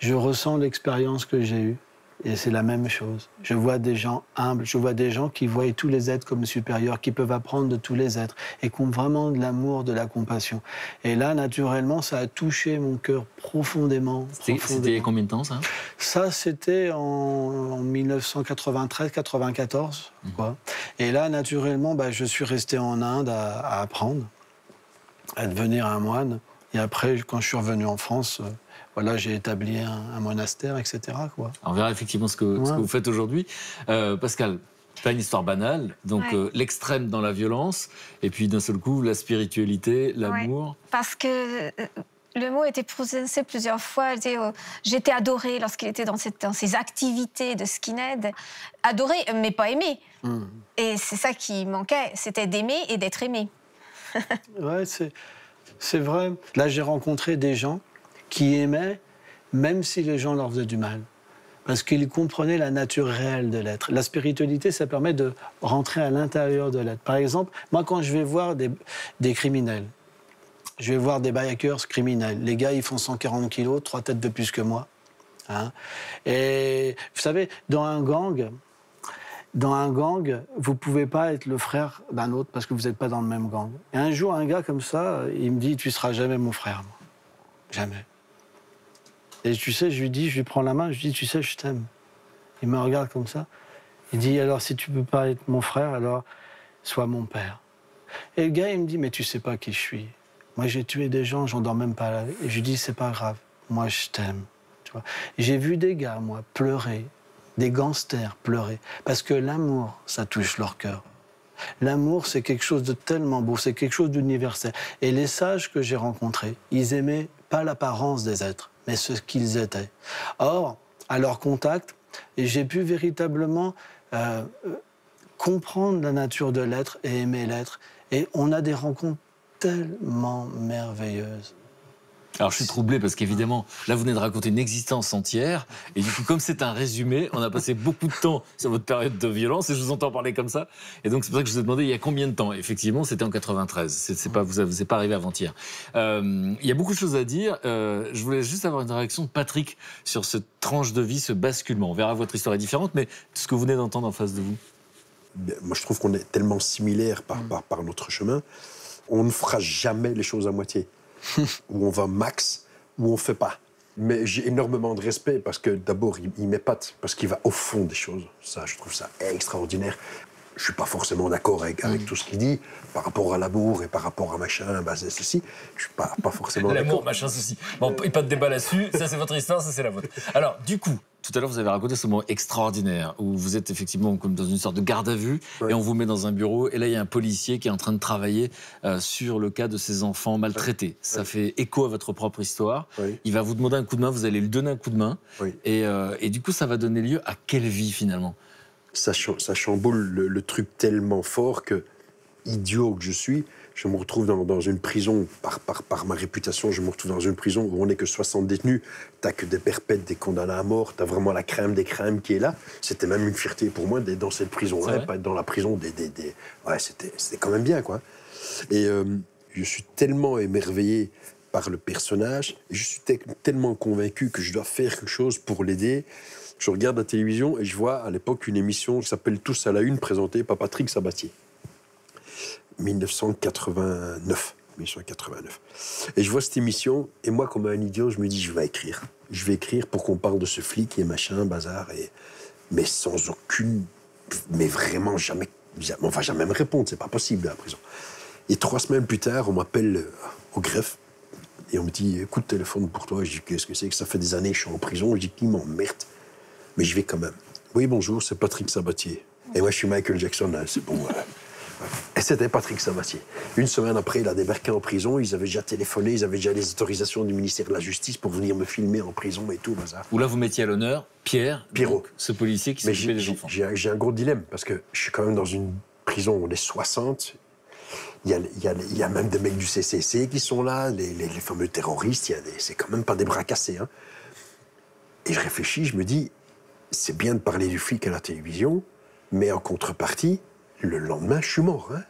C: je ressens l'expérience que j'ai eue. Et c'est la même chose. Je vois des gens humbles, je vois des gens qui voient tous les êtres comme supérieurs, qui peuvent apprendre de tous les êtres et qui ont vraiment de l'amour, de la compassion. Et là, naturellement, ça a touché mon cœur profondément.
E: C'était il y a combien de temps, ça?
C: Ça, c'était en 1993-94, quoi. Et là, naturellement, je suis resté en Inde à apprendre, à devenir un moine. Et après, quand je suis revenu en France... Voilà, j'ai établi un monastère, etc., quoi.
E: On verra effectivement ce que vous faites aujourd'hui. Pascal, pas une histoire banale, donc l'extrême dans la violence, et puis d'un seul coup, la spiritualité, l'amour.
F: Parce que le mot était prononcé plusieurs fois. J'étais adorée lorsqu'il était dans ses activités de skinhead. Adorée, mais pas aimée. Et c'est ça qui manquait, c'était d'aimer et d'être aimé.
C: Ouais, c'est vrai. Là, j'ai rencontré des gens qui aimaient, même si les gens leur faisaient du mal. Parce qu'ils comprenaient la nature réelle de l'être. La spiritualité, ça permet de rentrer à l'intérieur de l'être. Par exemple, moi, quand je vais voir des criminels, je vais voir des bikers criminels. Les gars, ils font 140 kilos, 3 têtes de plus que moi. Hein. Et vous savez, dans un gang, vous ne pouvez pas être le frère d'un autre parce que vous n'êtes pas dans le même gang. Et un jour, un gars comme ça, il me dit, tu ne seras jamais mon frère, moi. Jamais. Et tu sais, je lui prends la main, je lui dis, tu sais, je t'aime. Il me regarde comme ça. Il dit, alors si tu peux pas être mon frère, alors sois mon père. Et le gars, il me dit, mais tu sais pas qui je suis. Moi, j'ai tué des gens, j'en dors même pas là. Et je lui dis, c'est pas grave, moi, je t'aime. Tu vois. J'ai vu des gars, moi, pleurer, des gangsters pleurer, parce que l'amour, ça touche leur cœur. L'amour, c'est quelque chose de tellement beau, c'est quelque chose d'universel. Et les sages que j'ai rencontrés, ils aimaient pas l'apparence des êtres, mais ce qu'ils étaient. Or, à leur contact, j'ai pu véritablement comprendre la nature de l'être et aimer l'être. Et on a des rencontres tellement merveilleuses.
E: Alors je suis troublé parce qu'évidemment, là vous venez de raconter une existence entière et du coup comme c'est un résumé, on a passé beaucoup de temps sur votre période de violence et je vous entends parler comme ça. Et donc c'est pour ça que je vous ai demandé il y a combien de temps. Effectivement c'était en 93, c'est pas, vous n'êtes pas arrivé avant-hier. Il y a beaucoup de choses à dire, je voulais juste avoir une réaction de Patrick sur cette tranche de vie, ce basculement. On verra votre histoire est différente, mais ce que vous venez d'entendre en face de vous.
B: Moi je trouve qu'on est tellement similaires par notre chemin, on ne fera jamais les choses à moitié. Où on va max, où on fait pas. Mais j'ai énormément de respect parce que d'abord, il m'épate, parce qu'il va au fond des choses. Ça, je trouve ça extraordinaire. Je suis pas forcément d'accord avec tout ce qu'il dit par rapport à l'amour et par rapport à machin, bah c'est ceci. Je suis pas forcément d'accord.
E: L'amour, machin, ceci. Bon, il n'y a pas de débat là-dessus. Ça, c'est votre histoire, ça, c'est la vôtre. Alors, du coup, tout à l'heure, vous avez raconté ce moment extraordinaire où vous êtes effectivement comme dans une sorte de garde à vue et on vous met dans un bureau et là, il y a un policier qui est en train de travailler sur le cas de ces enfants maltraités. Ça fait écho à votre propre histoire. Il va vous demander un coup de main, vous allez lui donner un coup de main et du coup, ça va donner lieu à quelle vie finalement?
B: Ça chamboule le truc tellement fort que, idiot que je suis, je me retrouve dans une prison, par ma réputation, je me retrouve dans une prison où on n'est que 60 détenus, t'as que des perpètes, des condamnés à mort, t'as vraiment la crème des crèmes qui est là. C'était même une fierté pour moi d'être dans cette prison-là, pas être dans la prison des... Ouais, c'était quand même bien, quoi. Et je suis tellement émerveillé par le personnage, et je suis tellement convaincu que je dois faire quelque chose pour l'aider. Je regarde la télévision et je vois à l'époque une émission qui s'appelle Tous à la une, présentée par Patrick Sabatier. 1989. Et je vois cette émission, et moi, comme un idiot, je me dis, je vais écrire. Je vais écrire pour qu'on parle de ce flic et machin, bazar, mais sans aucune... Mais vraiment jamais... On va jamais me répondre, c'est pas possible à la prison. Et 3 semaines plus tard, on m'appelle au greffe, et on me dit, écoute, téléphone pour toi. Je dis, qu'est-ce que c'est que ça fait des années que je suis en prison. Je dis, qui m'emmerde. Mais je vais quand même. Oui, bonjour, c'est Patrick Sabatier. Et moi, je suis Michael Jackson, hein, c'est bon. Et c'était Patrick Sabatier. Une semaine après, il a débarqué en prison. Ils avaient déjà téléphoné, ils avaient déjà les autorisations du ministère de la Justice pour venir me filmer en prison et tout, bazar.
E: Où là, vous mettiez à l'honneur Pierrot, donc, ce policier qui s'occupait des enfants.
B: J'ai un gros dilemme, parce que je suis quand même dans une prison où on est 60. Il y a même des mecs du CCC qui sont là, les fameux terroristes. C'est quand même pas des bras cassés. Hein. Et je réfléchis, je me dis, c'est bien de parler du flic à la télévision, mais en contrepartie, le lendemain, je suis mort. Hein.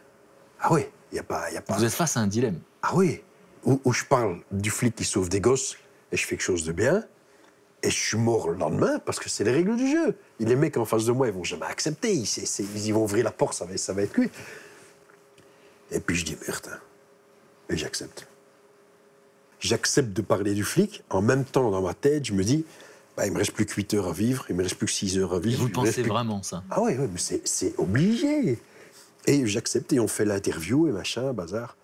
B: Ah oui, il y a pas...
E: Vous êtes face à un dilemme.
B: Ah oui, où je parle du flic qui sauve des gosses, et je fais quelque chose de bien, et je suis mort le lendemain, parce que c'est les règles du jeu. Et les mecs en face de moi, ils vont jamais accepter, ils vont ouvrir la porte, ça va être cuit. Et puis je dis, merde, hein. Et j'accepte. J'accepte de parler du flic, en même temps, dans ma tête, je me dis... Bah, il me reste plus que 8 heures à vivre, il me reste plus que 6 heures à vivre.
E: Et vous le pensez vraiment, ça?
B: Ah ouais, mais c'est obligé. Et j'accepte, et on fait l'interview, et machin, bazar.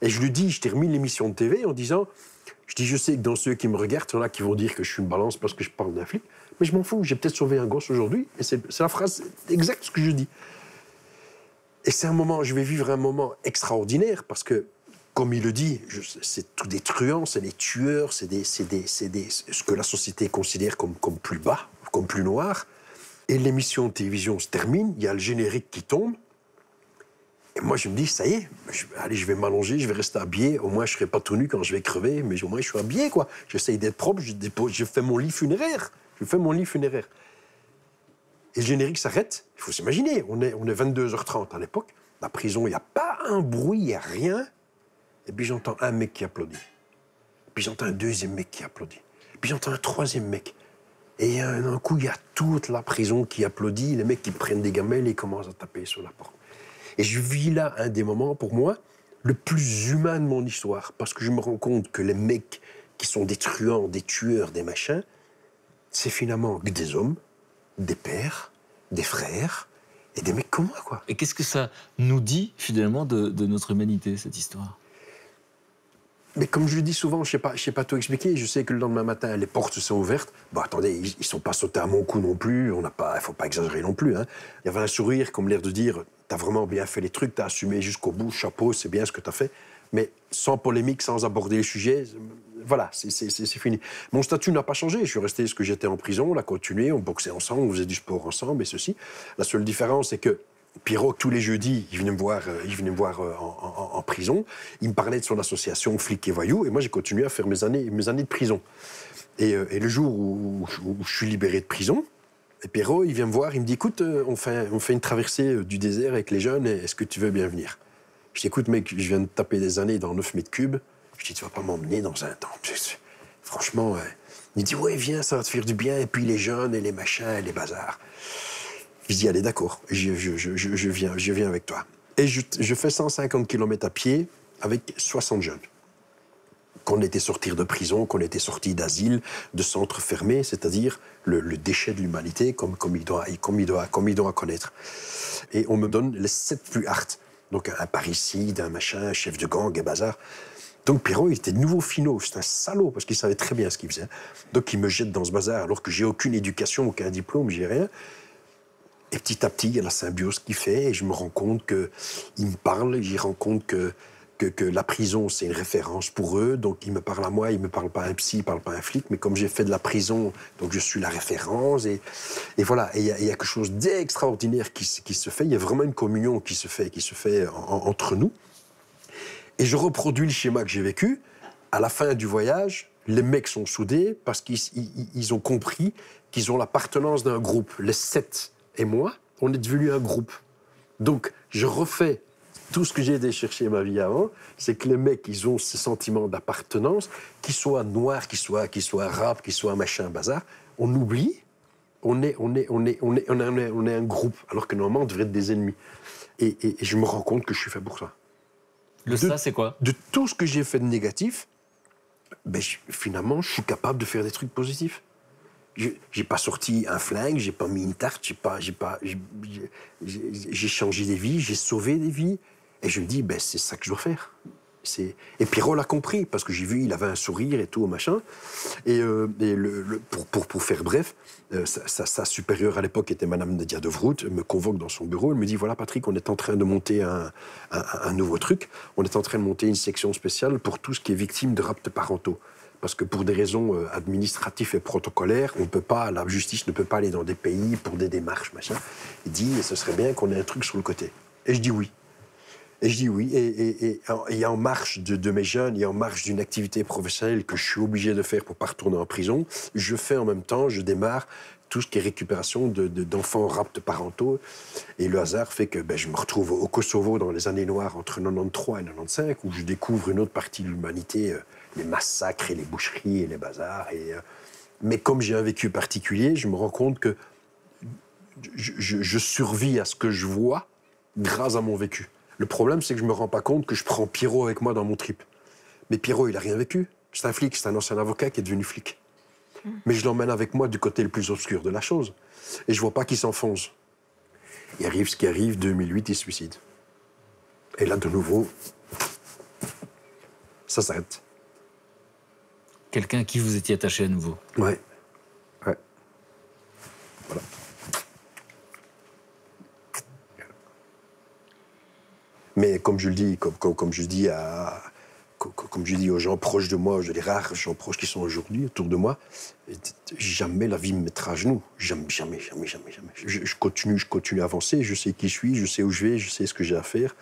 B: Et je lui dis, je termine l'émission de TV en disant, je sais que dans ceux qui me regardent, il y en a qui vont dire que je suis une balance parce que je parle d'un flic, mais je m'en fous, j'ai peut-être sauvé un gosse aujourd'hui, et c'est la phrase exacte ce que je dis. Et c'est un moment, je vais vivre un moment extraordinaire, parce que, comme il le dit, c'est tout des truands, c'est des tueurs, c'est ce que la société considère comme plus bas, comme plus noir. Et l'émission de télévision se termine, il y a le générique qui tombe. Et moi, je me dis, ça y est, allez, je vais m'allonger, je vais rester habillé. Au moins, je ne serai pas tout nu quand je vais crever, mais au moins, je suis habillé, quoi. J'essaye d'être propre, je fais mon lit funéraire. Et le générique s'arrête. Il faut s'imaginer, on est 22h30 à l'époque. La prison, il n'y a pas un bruit, il n'y a rien. Et puis j'entends un mec qui applaudit. Puis j'entends un deuxième mec qui applaudit. Puis j'entends un troisième mec. Et d'un coup, il y a toute la prison qui applaudit. Les mecs qui prennent des gamelles et commencent à taper sur la porte. Et je vis là un des moments, pour moi, le plus humain de mon histoire. Parce que je me rends compte que les mecs qui sont des truands, des tueurs, des machins, c'est finalement que des hommes, des pères, des frères et des mecs comme moi, quoi.
E: Et qu'est-ce que ça nous dit, finalement, de notre humanité, cette histoire?
B: Mais comme je le dis souvent, je sais pas tout expliquer. Je sais que le lendemain matin, les portes sont ouvertes. Bon, attendez, ils sont pas sautés à mon cou non plus. Il faut pas exagérer non plus. Hein. Il y avait un sourire, comme l'air de dire, t'as vraiment bien fait les trucs, t'as assumé jusqu'au bout, chapeau, c'est bien ce que t'as fait. Mais sans polémique, sans aborder le sujet, voilà, c'est fini. Mon statut n'a pas changé. Je suis resté ce que j'étais en prison. On a continué, on boxait ensemble, on faisait du sport ensemble et ceci. La seule différence, c'est que Pierrot, tous les jeudis, il venait me voir en prison. Il me parlait de son association Flics et Voyous. Et moi, j'ai continué à faire mes années de prison. Et le jour où je suis libéré de prison, et Pierrot, il vient me voir, il me dit, écoute, on fait une traversée du désert avec les jeunes, est-ce que tu veux bien venir? Je dis, écoute, mec, je viens de taper des années dans 9 mètres cubes. Je dis, tu vas pas m'emmener dans un temps. Franchement, il dit, ouais, viens, ça va te faire du bien. Et puis les jeunes et les machins et les bazars. Je dis, allez, d'accord, je viens avec toi. Et je fais 150 km à pied avec 60 jeunes. Qu'on était sortis de prison, qu'on était sortis d'asile, de centres fermés, c'est-à-dire le déchet de l'humanité comme il doit connaître. Et on me donne les 7 plus hard. Donc un parricide, un machin, un chef de gang et bazar. Donc Pierrot, il était de nouveau finot, c'est un salaud, parce qu'il savait très bien ce qu'il faisait. Donc il me jette dans ce bazar, alors que j'ai aucune éducation, aucun diplôme, j'ai rien. Et petit à petit, il y a la symbiose qui fait, et je me rends compte qu'il me parle, j'y rends compte que la prison, c'est une référence pour eux, donc il me parle à moi, il me parle pas à un psy, il parle pas à un flic, mais comme j'ai fait de la prison, donc je suis la référence, et voilà, et il y a quelque chose d'extraordinaire qui se fait, il y a vraiment une communion qui se fait entre nous, et je reproduis le schéma que j'ai vécu. À la fin du voyage, les mecs sont soudés parce qu'ils ont compris qu'ils ont l'appartenance d'un groupe, les 7 et moi, on est devenus un groupe. Donc, je refais tout ce que j'ai été chercher ma vie avant, c'est que les mecs, ils ont ce sentiment d'appartenance, qu'ils soient noirs, qu'ils soient arabes, qu'ils soient machin, bazar. On oublie, on est un groupe, alors que normalement, on devrait être des ennemis. Et je me rends compte que je suis fait pour ça.
E: Ça, c'est quoi?
B: De tout ce que j'ai fait de négatif, finalement, je suis capable de faire des trucs positifs. J'ai pas sorti un flingue, j'ai pas mis une tarte, j'ai changé des vies, j'ai sauvé des vies. Et je me dis, c'est ça que je dois faire. Et Pierrot l'a compris, parce que j'ai vu, il avait un sourire et tout, machin. Et pour faire bref, sa supérieure à l'époque était Madame Nadia de Vroet, me convoque dans son bureau, elle me dit, voilà Patrick, on est en train de monter un nouveau truc, on est en train de monter une section spéciale pour tout ce qui est victime de rapts parentaux. Parce que pour des raisons administratives et protocolaires, la justice ne peut pas aller dans des pays pour des démarches, machin. Il dit, ce serait bien qu'on ait un truc sur le côté. Et je dis oui. Et en marge de mes jeunes, et en marge d'une activité professionnelle que je suis obligé de faire pour ne pas retourner en prison, je fais en même temps, je démarre tout ce qui est récupération d'enfants rapts parentaux. Et le hasard fait que je me retrouve au Kosovo dans les années noires entre 93 et 95, où je découvre une autre partie de l'humanité, les massacres et les boucheries et les bazars. Mais comme j'ai un vécu particulier, je me rends compte que je survis à ce que je vois grâce à mon vécu. Le problème, c'est que je ne me rends pas compte que je prends Pierrot avec moi dans mon trip. Mais Pierrot, il n'a rien vécu. C'est un flic, c'est un ancien avocat qui est devenu flic. Mais je l'emmène avec moi du côté le plus obscur de la chose. Et je ne vois pas qu'il s'enfonce. Il arrive ce qui arrive, 2008, il se suicide. Et là, de nouveau, ça s'arrête.
E: Quelqu'un à qui vous étiez attaché à nouveau.
B: Ouais. Voilà. Mais comme je le dis, comme je dis aux gens proches de moi, les rares gens proches qui sont aujourd'hui autour de moi, jamais la vie me mettra à genoux. Jamais. Je continue à avancer, je sais qui je suis, je sais où je vais, je sais ce que j'ai à faire.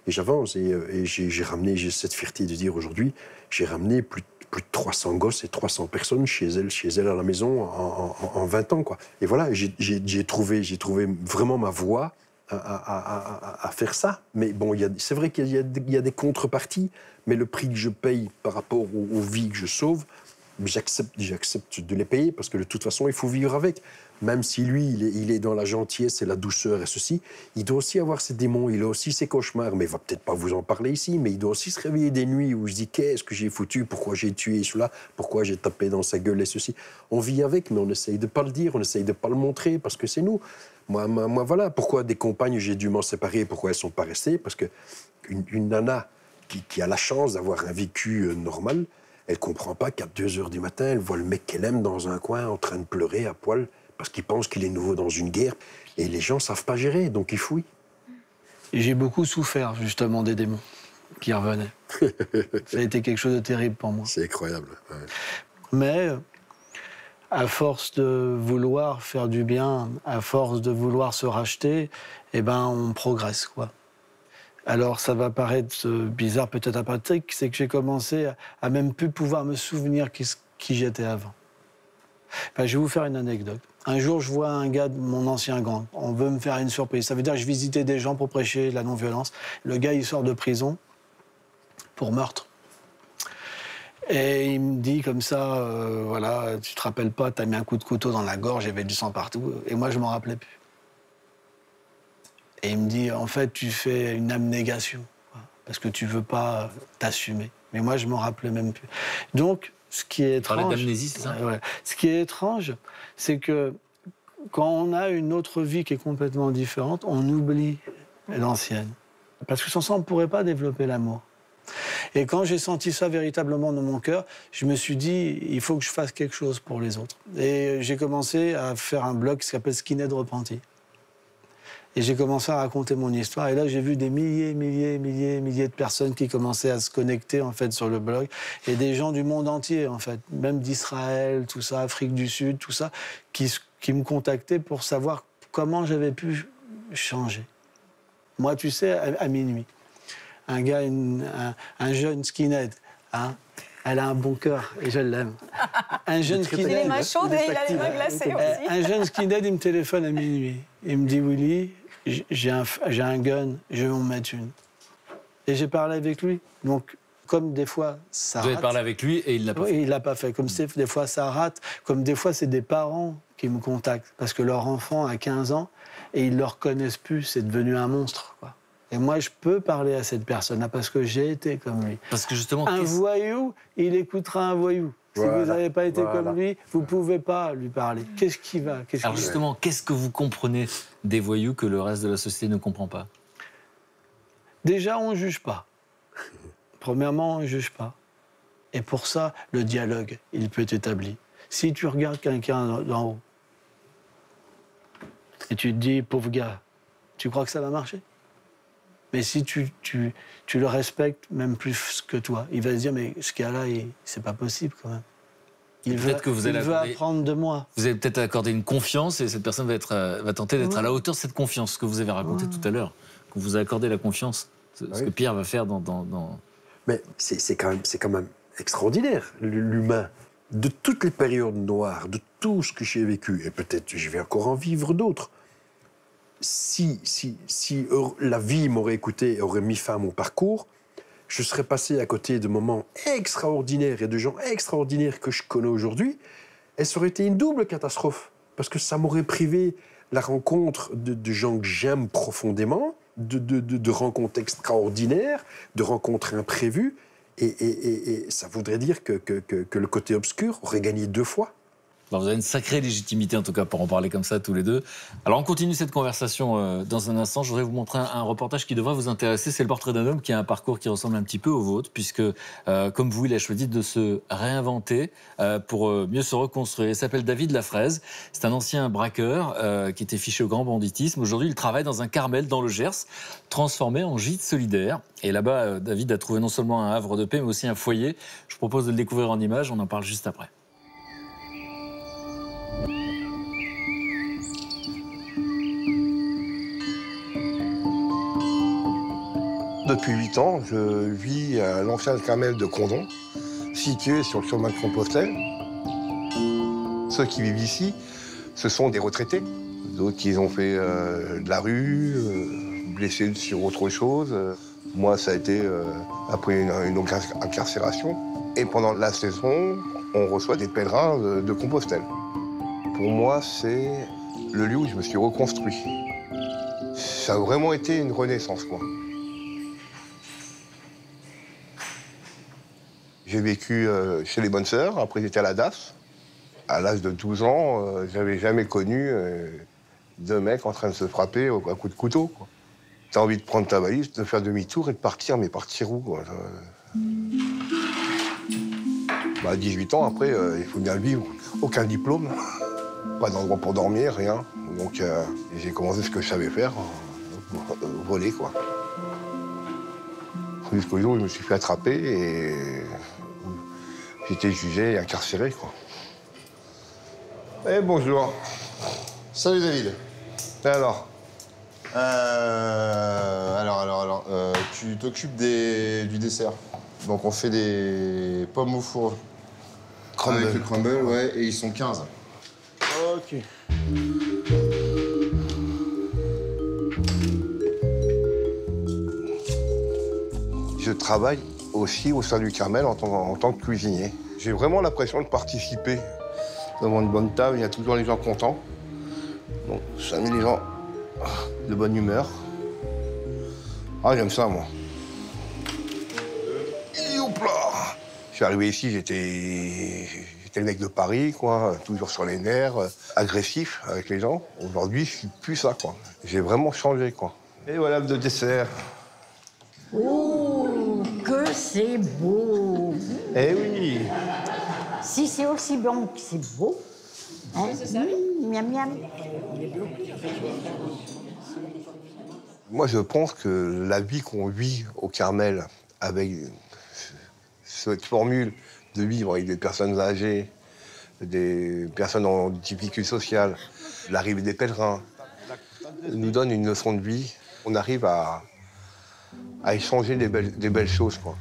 B: Et j'avance. Et j'ai cette fierté de dire aujourd'hui, j'ai ramené plus de 300 gosses et 300 personnes chez elle à la maison en 20 ans, quoi. Et voilà, j'ai trouvé vraiment ma voie à faire ça. Mais bon, c'est vrai qu'il y a des contreparties, mais le prix que je paye par rapport aux vies que je sauve, j'accepte de les payer parce que de toute façon, il faut vivre avec. Même si lui, il est dans la gentillesse et la douceur et ceci, il doit aussi avoir ses démons, il a aussi ses cauchemars. Mais il va peut-être pas vous en parler ici, mais il doit aussi se réveiller des nuits où il se dit qu'est-ce que j'ai foutu, pourquoi j'ai tué celui-là, pourquoi j'ai tapé dans sa gueule et ceci. On vit avec, mais on essaye de pas le dire, on essaye de pas le montrer parce que c'est nous. Moi, voilà, pourquoi des compagnes, j'ai dû m'en séparer, pourquoi elles sont pas restées, parce que une nana qui a la chance d'avoir un vécu normal, elle comprend pas qu'à 2 heures du matin, elle voit le mec qu'elle aime dans un coin en train de pleurer à poil parce qu'il pense qu'il est nouveau dans une guerre. Et les gens savent pas gérer, donc ils fouillent.
C: Et j'ai beaucoup souffert, justement, des démons qui revenaient. Ça a été quelque chose de terrible pour moi.
B: C'est incroyable. Ouais.
C: Mais, à force de vouloir faire du bien, à force de vouloir se racheter, eh ben, on progresse, quoi. Alors, ça va paraître bizarre peut-être à Patrick, c'est que j'ai commencé à même plus pouvoir me souvenir qui j'étais avant. Ben, je vais vous faire une anecdote. Un jour, je vois un gars de mon ancien gang. On veut me faire une surprise. Ça veut dire que je visitais des gens pour prêcher la non-violence. Le gars, il sort de prison pour meurtre. Et il me dit comme ça, voilà, tu te rappelles pas, t'as mis un coup de couteau dans la gorge, il y avait du sang partout. Et moi, je m'en rappelais plus. Et il me dit, en fait, tu fais une abnégation, parce que tu veux pas t'assumer. Mais moi, je m'en rappelais même plus. Donc, ce qui est étrange...
E: Parler d'amnésie, c'est ça ?
C: Ouais. Ce qui est étrange, c'est que quand on a une autre vie qui est complètement différente, on oublie l'ancienne. Parce que sans ça, on ne pourrait pas développer l'amour. Et quand j'ai senti ça véritablement dans mon cœur, je me suis dit, il faut que je fasse quelque chose pour les autres. Et j'ai commencé à faire un blog qui s'appelle Skinhead Repenti. Et j'ai commencé à raconter mon histoire. Et là, j'ai vu des milliers de personnes qui commençaient à se connecter, en fait, sur le blog. Et des gens du monde entier, en fait. Même d'Israël, tout ça, Afrique du Sud, tout ça, qui me contactaient pour savoir comment j'avais pu changer. Moi, tu sais, à minuit, un gars, un jeune skinhead, hein, elle a un bon cœur et je l'aime. Un jeune skinhead.
G: Il a les mains chaudes et il a les mains glacées aussi.
C: Un jeune skinhead, il me téléphone à minuit. Il me dit, Willy, j'ai un gun, je vais en mettre une. Et j'ai parlé avec lui. Donc, comme des fois, ça
E: rate. Vous avez parlé avec lui et il l'a pas fait.
C: Oui, il l'a pas fait. Comme des fois, ça rate. Comme des fois, c'est des parents qui me contactent parce que leur enfant a 15 ans et ils ne le reconnaissent plus. C'est devenu un monstre, quoi. Et moi, je peux parler à cette personne-là parce que j'ai été comme lui.
E: Parce que justement...
C: Un voyou, il écoutera un voyou. Si vous n'avez pas été comme lui, vous ne pouvez pas lui parler. Qu'est-ce qui va ?
E: Alors justement, qu'est-ce que vous comprenez des voyous que le reste de la société ne comprend pas ?
C: Déjà, on ne juge pas. Premièrement, on ne juge pas. Et pour ça, le dialogue, il peut être établi. Si tu regardes quelqu'un d'en haut et tu te dis, pauvre gars, tu crois que ça va marcher ? Mais si tu le respectes même plus que toi, il va se dire, mais ce gars-là, c'est pas possible quand même. Il veut apprendre de moi.
E: Vous allez peut-être accorder une confiance et cette personne va tenter d'être à la hauteur de cette confiance, ce que vous avez raconté tout à l'heure. Qu'on vous a accordé la confiance, ce que Pierre va faire dans...
B: Mais c'est quand même extraordinaire, l'humain. De toutes les périodes noires, de tout ce que j'ai vécu, et peut-être je vais encore en vivre d'autres, si la vie m'aurait écouté et aurait mis fin à mon parcours, je serais passé à côté de moments extraordinaires et de gens extraordinaires que je connais aujourd'hui, et ça aurait été une double catastrophe. Parce que ça m'aurait privé la rencontre de gens que j'aime profondément, de rencontres extraordinaires, de rencontres imprévues, et ça voudrait dire que le côté obscur aurait gagné 2 fois.
E: Alors vous avez une sacrée légitimité, en tout cas, pour en parler comme ça, tous les deux. Alors, on continue cette conversation dans un instant. Je voudrais vous montrer un reportage qui devrait vous intéresser. C'est le portrait d'un homme qui a un parcours qui ressemble un petit peu au vôtre, puisque, comme vous, il a choisi de se réinventer pour mieux se reconstruire. Il s'appelle David Lafraise. C'est un ancien braqueur qui était fiché au grand banditisme. Aujourd'hui, il travaille dans un Carmel, dans le Gers, transformé en gîte solidaire. Et là-bas, David a trouvé non seulement un havre de paix, mais aussi un foyer. Je vous propose de le découvrir en images. On en parle juste après.
H: Depuis 8 ans, je vis à l'ancien Carmel de Condon, situé sur le chemin de Compostelle. Ceux qui vivent ici, ce sont des retraités. D'autres qui ont fait de la rue, blessés sur autre chose. Moi, ça a été après une incarcération. Et pendant la saison, on reçoit des pèlerins de Compostelle. Pour moi, c'est le lieu où je me suis reconstruit. Ça a vraiment été une renaissance, quoi. J'ai vécu chez les Bonnes Sœurs, après j'étais à la DAS. À l'âge de 12 ans, j'avais jamais connu deux mecs en train de se frapper à coups de couteau, quoi. T'as envie de prendre ta valise, de faire demi-tour et de partir, mais partir où, quoi? À 18 ans, après, il faut bien le vivre. Aucun diplôme, pas d'endroit pour dormir, rien. Donc j'ai commencé ce que je savais faire, voler, quoi. Jusqu'au jour où je me suis fait attraper et j'étais jugé et incarcéré, quoi. Eh, bonjour.
I: Salut David.
H: Et alors?
I: Tu t'occupes du dessert. Donc on fait des pommes au four.
H: Crumble.
I: Avec le crumble, ouais, et ils sont 15.
H: Ok. Je travaille aussi au sein du Carmel en tant que cuisinier. J'ai vraiment l'impression de participer devant une bonne table. Il y a toujours les gens contents. Donc ça met les gens de bonne humeur. Ah, j'aime ça, moi. Et hop là! Je suis arrivé ici, j'étais le mec de Paris, quoi, toujours sur les nerfs, agressif avec les gens. Aujourd'hui, je suis plus ça, quoi. J'ai vraiment changé, quoi. Et voilà le dessert.
J: Oh, que c'est beau!
H: Eh oui!
J: Si c'est aussi bon que c'est beau, hein? Miam miam.
H: Moi, je pense que la vie qu'on vit au Carmel, avec cette formule de vivre avec des personnes âgées, des personnes en difficulté sociale, l'arrivée des pèlerins, nous donne une leçon de vie. On arrive à échanger des belles choses, quoi.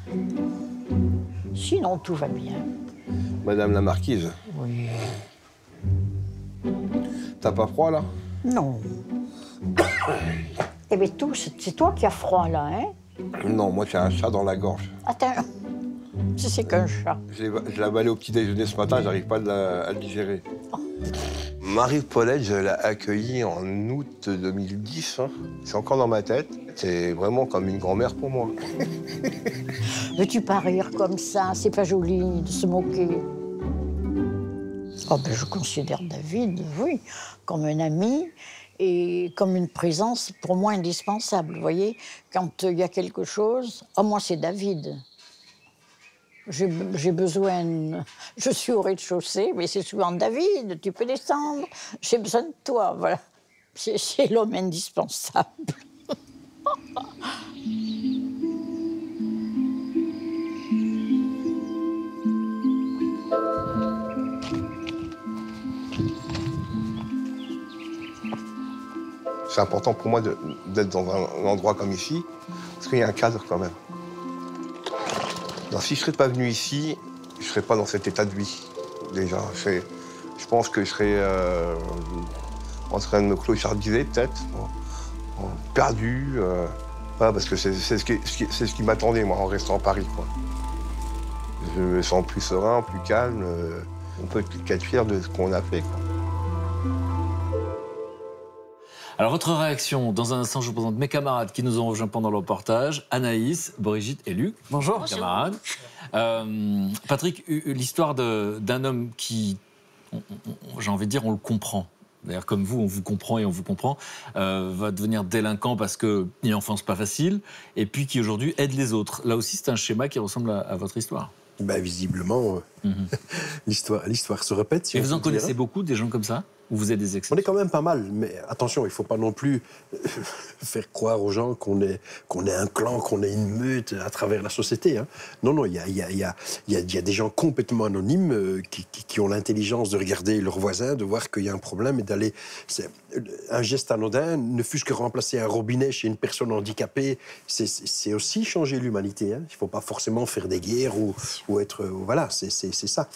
J: Sinon, tout va bien.
H: Madame la marquise.
J: Oui.
H: T'as pas froid, là?
J: Non. Eh bien, tout, c'est toi qui as froid, là, hein?
H: Non, moi, j'ai un chat dans la gorge.
J: Attends, c'est qu'un chat.
H: Je l'ai avalé au petit déjeuner ce matin, j'arrive pas à le digérer. Marie-Paulette, je l'ai accueillie en août 2010. Hein. C'est encore dans ma tête. C'est vraiment comme une grand-mère pour moi.
J: Veux-tu pas rire comme ça? C'est pas joli de se moquer. Oh ben, je considère David, oui, comme un ami et comme une présence pour moi indispensable. Vous voyez, quand il y a quelque chose, oh, moi c'est David. J'ai besoin, je suis au rez-de-chaussée, mais c'est souvent David, tu peux descendre, j'ai besoin de toi, voilà. C'est l'homme indispensable.
H: C'est important pour moi d'être dans un endroit comme ici, parce qu'il y a un cadre quand même. Alors, si je ne serais pas venu ici, je ne serais pas dans cet état de vie, déjà. Je pense que je serais en train de me clochardiser, peut-être, perdu. Voilà, parce que c'est ce qui m'attendait, moi, en restant à Paris, quoi. Je me sens plus serein, plus calme. On peut être fier de ce qu'on a fait, quoi.
E: Alors, votre réaction, dans un instant, je vous présente mes camarades qui nous ont rejoints pendant le reportage, Anaïs, Brigitte et Luc.
K: Bonjour.
E: Camarades. Patrick, l'histoire d'un homme qui, j'ai envie de dire, on le comprend. D'ailleurs, comme vous, on vous comprend et on vous comprend, va devenir délinquant parce qu'il a une enfance pas facile, et puis qui aujourd'hui aide les autres. Là aussi, c'est un schéma qui ressemble à votre histoire.
B: Ben, visiblement, l'histoire se répète. Si
E: et vous en connaissez beaucoup, des gens comme ça? Ou vous êtes des exceptions?
B: On est quand même pas mal, mais attention, il ne faut pas non plus faire croire aux gens qu'on est un clan, qu'on est une meute à travers la société. Hein. Non, il y a des gens complètement anonymes qui ont l'intelligence de regarder leurs voisins, de voir qu'il y a un problème et d'aller... Un geste anodin, ne fût-ce que remplacer un robinet chez une personne handicapée, c'est aussi changer l'humanité. Hein. Il ne faut pas forcément faire des guerres ou être... voilà, c'est ça.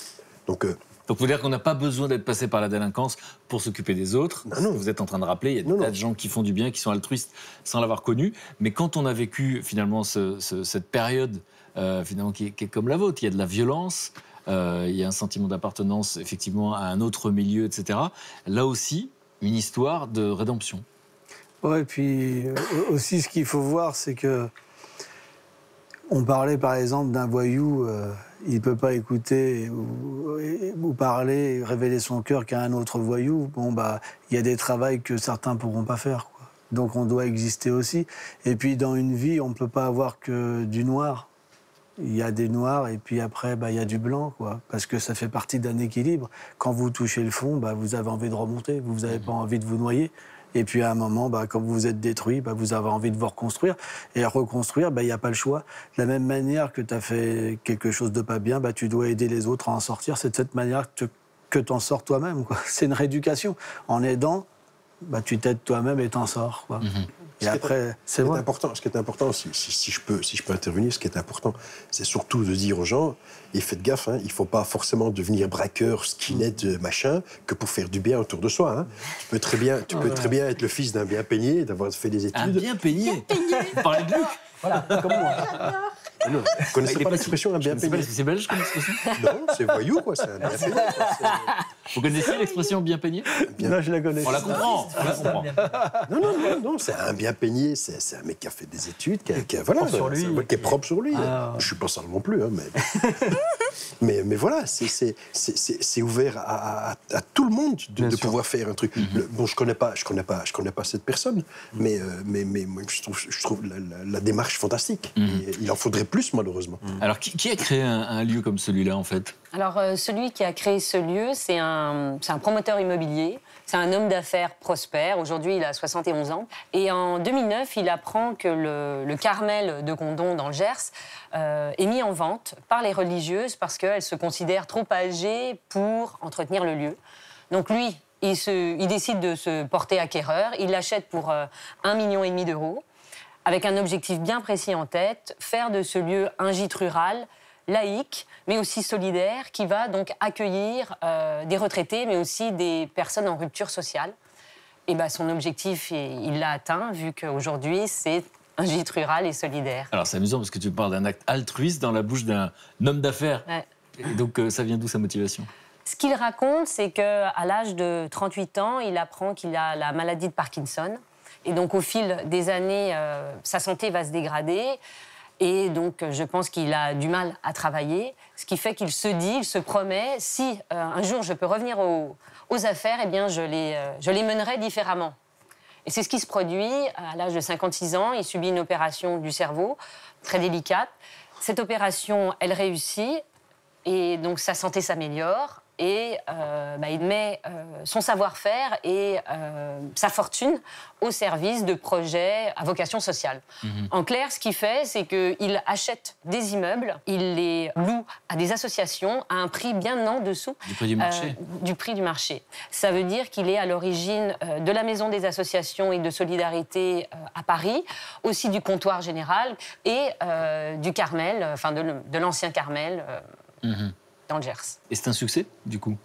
B: Donc...
E: Donc, vous dire qu'on n'a pas besoin d'être passé par la délinquance pour s'occuper des autres.
B: Non.
E: Vous êtes en train de rappeler, il y a des tas de gens qui font du bien, qui sont altruistes sans l'avoir connu. Mais quand on a vécu finalement cette période finalement qui est comme la vôtre, il y a de la violence, il y a un sentiment d'appartenance effectivement à un autre milieu, etc. Là aussi, une histoire de rédemption.
C: Ouais, et puis aussi ce qu'il faut voir, c'est que on parlait par exemple d'un voyou, il ne peut pas écouter ou parler, révéler son cœur qu'à un autre voyou. Bon, bah, il y a des travails que certains ne pourront pas faire, quoi. Donc on doit exister aussi. Et puis dans une vie, on ne peut pas avoir que du noir. Il y a des noirs et puis après, bah, il y a du blanc, quoi. Parce que ça fait partie d'un équilibre. Quand vous touchez le fond, bah, vous avez envie de remonter, vous n'avez pas envie de vous noyer. Et puis à un moment, bah, quand vous êtes détruit, bah, vous avez envie de vous reconstruire. Et à reconstruire, bah, il n'y a pas le choix. De la même manière que tu as fait quelque chose de pas bien, bah, tu dois aider les autres à en sortir. C'est de cette manière que tu en sors toi-même, quoi. C'est une rééducation. En aidant, bah, tu t'aides toi-même et t'en sors, quoi. Et après, c'est vrai.
B: Ce qui est important, si je peux intervenir, ce qui est important, c'est surtout de dire aux gens, et faites gaffe, hein, il ne faut pas forcément devenir braqueur, skinhead, machin, que pour faire du bien autour de soi. Hein. Tu peux très bien être le fils d'un bien peigné, d'avoir fait des études.
E: Un bien peigné. Vous parlez de Luc.
C: Voilà, comme moi.
B: Non, vous ne connaissez pas l'expression un bien peigné?
E: C'est belge comme expression?
B: Non, c'est voyou, quoi, c'est un bien peigné.
E: Vous connaissez l'expression bien peigné?
C: Non, je la connais.
E: On la comprend.
B: Non, c'est un bien peigné, c'est un mec qui a fait des études, qui est propre sur lui. Qui est propre sur lui. Je ne suis pas sale non plus, hein, mais voilà, c'est ouvert à tout le monde de pouvoir faire un truc. Bon, je connais pas cette personne, mais moi, je trouve la démarche fantastique. Et il en faudrait plus, malheureusement.
E: Alors, qui a créé un lieu comme celui-là, en fait?
K: Alors, celui qui a créé ce lieu, c'est un promoteur immobilier. C'est un homme d'affaires prospère. Aujourd'hui, il a 71 ans. Et en 2009, il apprend que le Carmel de Gondon, dans le Gers, est mis en vente par les religieuses parce qu'elles se considèrent trop âgées pour entretenir le lieu. Donc lui, il décide de se porter acquéreur. Il l'achète pour 1,5 million d'euros, avec un objectif bien précis en tête, faire de ce lieu un gîte rural, laïque, mais aussi solidaire, qui va donc accueillir des retraités, mais aussi des personnes en rupture sociale. Et ben, son objectif, il l'a atteint, vu qu'aujourd'hui, c'est un gîte rural et solidaire.
E: Alors, c'est amusant, parce que tu parles d'un acte altruiste dans la bouche d'un homme d'affaires.
K: Ouais.
E: Et donc, ça vient d'où, sa motivation?
K: Ce qu'il raconte, c'est qu'à l'âge de 38 ans, il apprend qu'il a la maladie de Parkinson. Et donc, au fil des années, sa santé va se dégrader. Et donc, je pense qu'il a du mal à travailler. Ce qui fait qu'il se dit, il se promet, si un jour je peux revenir aux affaires, eh bien, je les mènerai différemment. Et c'est ce qui se produit. À l'âge de 56 ans, il subit une opération du cerveau, très délicate. Cette opération, elle réussit. Et donc, sa santé s'améliore. Et il met son savoir-faire et sa fortune au service de projets à vocation sociale. En clair, ce qu'il fait, c'est qu'il achète des immeubles, il les loue à des associations à un prix bien en dessous
E: du prix du marché.
K: Du prix du marché. Ça veut dire qu'il est à l'origine de la Maison des associations et de solidarité à Paris, aussi du comptoir général et du Carmel, enfin de l'ancien Carmel. Dans le Gers.
E: Et c'est un succès, du coup?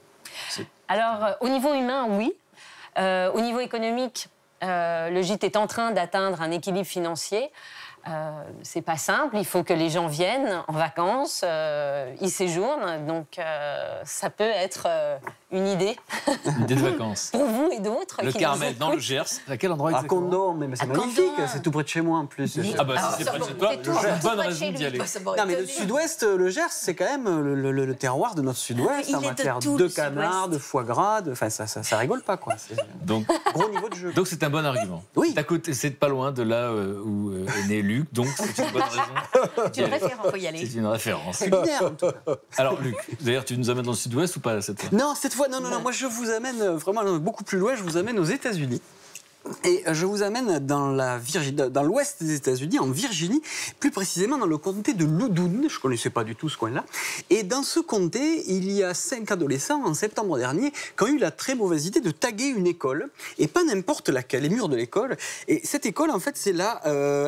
K: Alors, au niveau humain, oui. Au niveau économique, le gîte est en train d'atteindre un équilibre financier. C'est pas simple, il faut que les gens viennent en vacances, y séjournent, donc ça peut être une idée.
E: Une idée de vacances.
K: Pour vous et d'autres.
E: Le Carmel, dans le Gers. À quel endroit
L: À
E: exactement?
L: Condom, mais c'est magnifique, c'est tout près de chez moi en plus.
E: Ah bah si c'est près de chez toi, j'ai une bonne raison d'y aller.
L: Non mais le sud-ouest, le Gers, c'est quand même le terroir de notre sud-ouest en matière de canard, de foie gras, enfin ça rigole pas quoi.
E: Donc,
L: gros niveau de jeu.
E: Donc c'est un bon argument.
L: Oui.
E: C'est pas loin de là où est né Luc, donc c'est une bonne raison.
K: C'est une référence, faut y aller.
E: C'est une référence.
L: Culinaire, en tout cas.
E: Alors Luc, d'ailleurs tu nous amènes dans le sud-ouest ou pas cette fois?
L: Non, cette fois, non, moi je vous amène vraiment beaucoup plus loin, je vous amène aux États-Unis. Et je vous amène dans l'ouest des États-Unis, en Virginie, plus précisément dans le comté de Loudoun. Je ne connaissais pas du tout ce coin-là. Et dans ce comté, il y a 5 adolescents, en septembre dernier, qui ont eu la très mauvaise idée de taguer une école, et pas n'importe laquelle, les murs de l'école. Et cette école, en fait, c'est la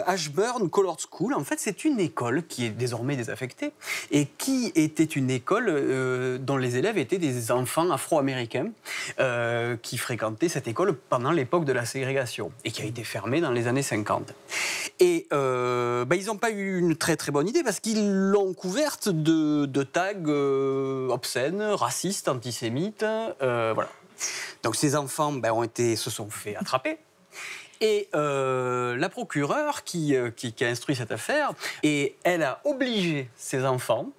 L: Ashburn Colored School. En fait, c'est une école qui est désormais désaffectée, et qui était une école dont les élèves étaient des enfants afro-américains qui fréquentaient cette école pendant l'époque de la ségrégation et qui a été fermée dans les années 50. Et ils n'ont pas eu une très très bonne idée parce qu'ils l'ont couverte de tags obscènes, racistes, antisémites. Voilà. Donc ces enfants se sont fait attraper. Et la procureure qui a instruit cette affaire, et elle a obligé ces enfants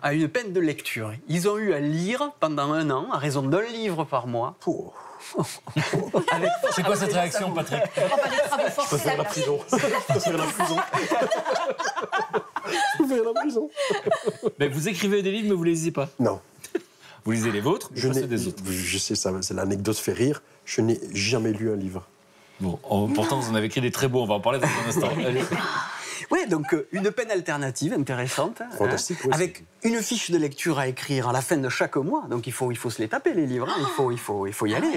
L: à une peine de lecture. Ils ont eu à lire pendant 1 an, à raison d'1 livre par mois.
E: C'est quoi cette réaction, Patrick?
B: Je peux faire la prison.
E: Mais vous écrivez des livres, mais vous ne les lisez pas?
B: Non.
E: Vous lisez les vôtres, ou pas ceux des autres?
B: Je sais, ça, l'anecdote fait rire. Je n'ai jamais lu un livre.
E: Bon, pourtant, vous en avez écrit des très beaux. On va en parler dans un instant. Allez.
L: Oui, donc une peine alternative intéressante.
B: Fantastique, oui.
L: Avec une fiche de lecture à écrire à la fin de chaque mois. Donc il faut se les taper, les livres. Il faut y aller.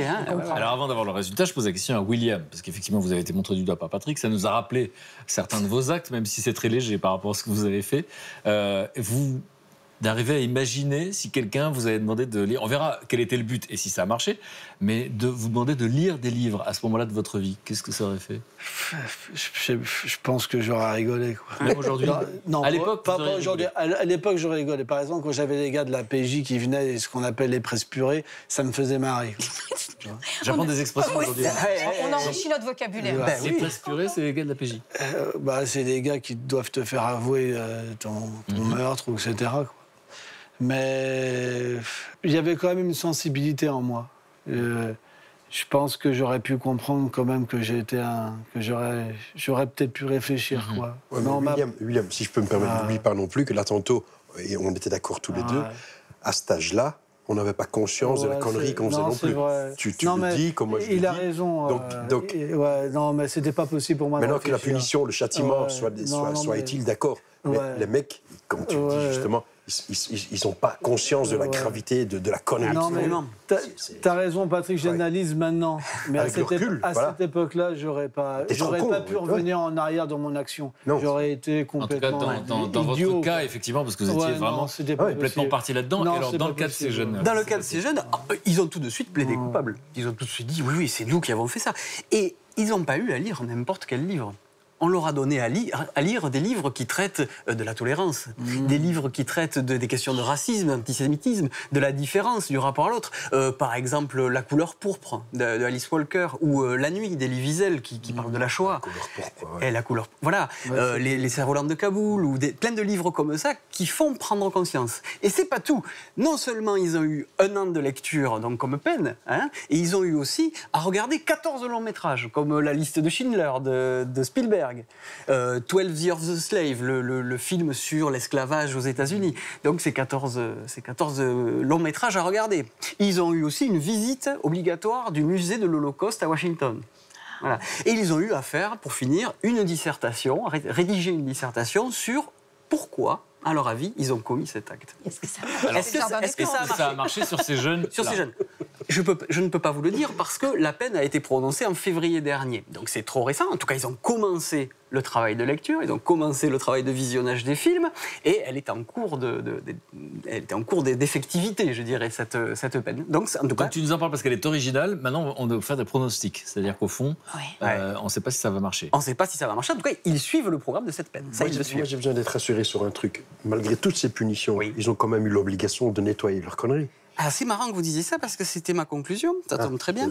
E: Alors avant d'avoir le résultat, je pose la question à William. Parce qu'effectivement, vous avez été montré du doigt par Patrick. Ça nous a rappelé certains de vos actes, même si c'est très léger par rapport à ce que vous avez fait. Vous d'arriver à imaginer si quelqu'un vous avait demandé de lire, on verra quel était le but et si ça a marché, mais de vous demander de lire des livres à ce moment-là de votre vie, qu'est-ce que ça aurait fait?
C: Je pense que j'aurais rigolé. Quoi.
E: Même aujourd'hui?
C: Non,
E: à l'époque,
C: pas aujourd'hui. À l'époque, j'aurais rigolé. Par exemple, quand j'avais les gars de la PJ qui venaient, ce qu'on appelle les presses purées, ça me faisait marrer.
E: J'apprends des expressions aujourd'hui.
G: On enrichit notre vocabulaire.
E: Les presses purées, c'est les gars de la PJ?
C: C'est des gars qui doivent te faire avouer ton meurtre, etc. Quoi. Mais il y avait quand même une sensibilité en moi. Je pense que j'aurais pu comprendre quand même que j'aurais peut-être pu réfléchir. Quoi.
B: Ouais, non, William, si je peux me permettre, n'oublie pas non plus que là tantôt, et on était d'accord tous les deux, à cet âge-là, on n'avait pas conscience de la connerie qu'on faisait non plus.
C: Vrai.
B: Tu le dis, comme moi je le dis.
C: Il a raison. Non, mais c'était pas possible pour moi.
B: Maintenant que la punition, le châtiment soit utile, d'accord. Mais les mecs, comme tu le dis justement, ils n'ont pas conscience de la gravité de la connerie.
C: Non, mais t'as raison, Patrick, j'analyse maintenant. Mais à cette époque-là, j'aurais pas pu revenir en arrière dans mon action. J'aurais été complètement.
E: En tout cas, dans votre cas, effectivement, parce que vous étiez vraiment complètement parti là-dedans. Et alors, dans le cas de ces jeunes.
L: Dans le cas de ces jeunes, ils ont tout de suite plaidé coupables. Ils ont tout de suite dit oui, c'est nous qui avons fait ça. Et ils n'ont pas eu à lire n'importe quel livre. On leur a donné à lire des livres qui traitent de la tolérance, des livres qui traitent des questions de racisme, d'antisémitisme, de la différence, du rapport à l'autre. Par exemple, La couleur pourpre de Alice Walker ou La nuit d'Elie Wiesel qui parle de la Shoah. La couleur pourpre, et la couleur, voilà. Les cerfs-volants de Kaboul ou plein de livres comme ça qui font prendre conscience. Et c'est pas tout. Non seulement ils ont eu 1 an de lecture, donc comme peine, et ils ont eu aussi à regarder 14 longs métrages, comme La liste de Schindler de Spielberg. 12 Years a Slave, le film sur l'esclavage aux États-Unis. Donc c'est 14 longs métrages à regarder. Ils ont eu aussi une visite obligatoire du musée de l'Holocauste à Washington. Voilà. Et ils ont eu à faire, pour finir, une dissertation, rédiger une dissertation sur pourquoi, à leur avis, ils ont commis cet acte.
G: Est-ce que
E: ça a marché sur ces jeunes?
L: Sur ces jeunes. Je ne peux pas vous le dire parce que la peine a été prononcée en février dernier. Donc c'est trop récent. En tout cas, ils ont commencé le travail de lecture, ils ont commencé le travail de visionnage des films et elle est en cours d'effectivité, je dirais, cette peine. Donc, en tout cas,
E: tu nous en parles parce qu'elle est originale. Maintenant, on doit faire des pronostics. C'est-à-dire qu'au fond, on ne sait pas si ça va marcher.
L: On ne sait pas si ça va marcher. En tout cas, ils suivent le programme de cette peine.
B: Moi, j'ai besoin d'être rassuré sur un truc. Malgré toutes ces punitions, ils ont quand même eu l'obligation de nettoyer leurs conneries.
L: Ah, c'est marrant que vous disiez ça parce que c'était ma conclusion. Ça tombe très bien.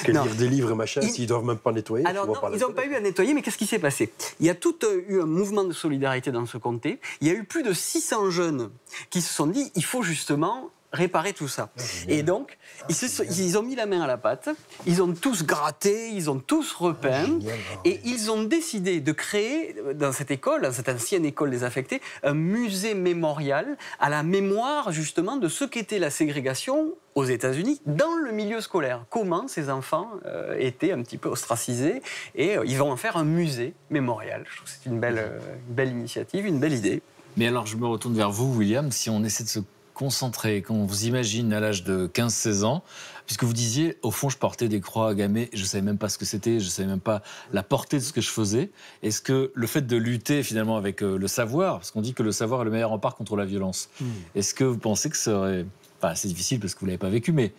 B: Lire des livres et machin, s'ils ne doivent même pas nettoyer.
L: Alors non, ils n'ont pas eu à nettoyer, mais qu'est-ce qui s'est passé? Il y a tout eu un mouvement de solidarité dans ce comté. Il y a eu plus de 600 jeunes qui se sont dit il faut justement réparer tout ça. Et donc, ils ont mis la main à la pâte, ils ont tous gratté, ils ont tous repeint, et ils ont décidé de créer, dans cette école, dans cette ancienne école désaffectée, un musée mémorial à la mémoire, justement, de ce qu'était la ségrégation aux États-Unis dans le milieu scolaire. Comment ces enfants étaient un petit peu ostracisés et ils vont en faire un musée mémorial. Je trouve que c'est une belle initiative, une belle idée.
E: Mais alors, je me retourne vers vous, William. Si on essaie de se concentrer, quand on vous imagine à l'âge de 15-16 ans, puisque vous disiez, au fond, je portais des croix gammées, je ne savais même pas ce que c'était, je ne savais même pas la portée de ce que je faisais. Est-ce que le fait de lutter finalement avec le savoir, parce qu'on dit que le savoir est le meilleur rempart contre la violence, est-ce que vous pensez que ce serait... Enfin, c'est difficile parce que vous ne l'avez pas vécu, mais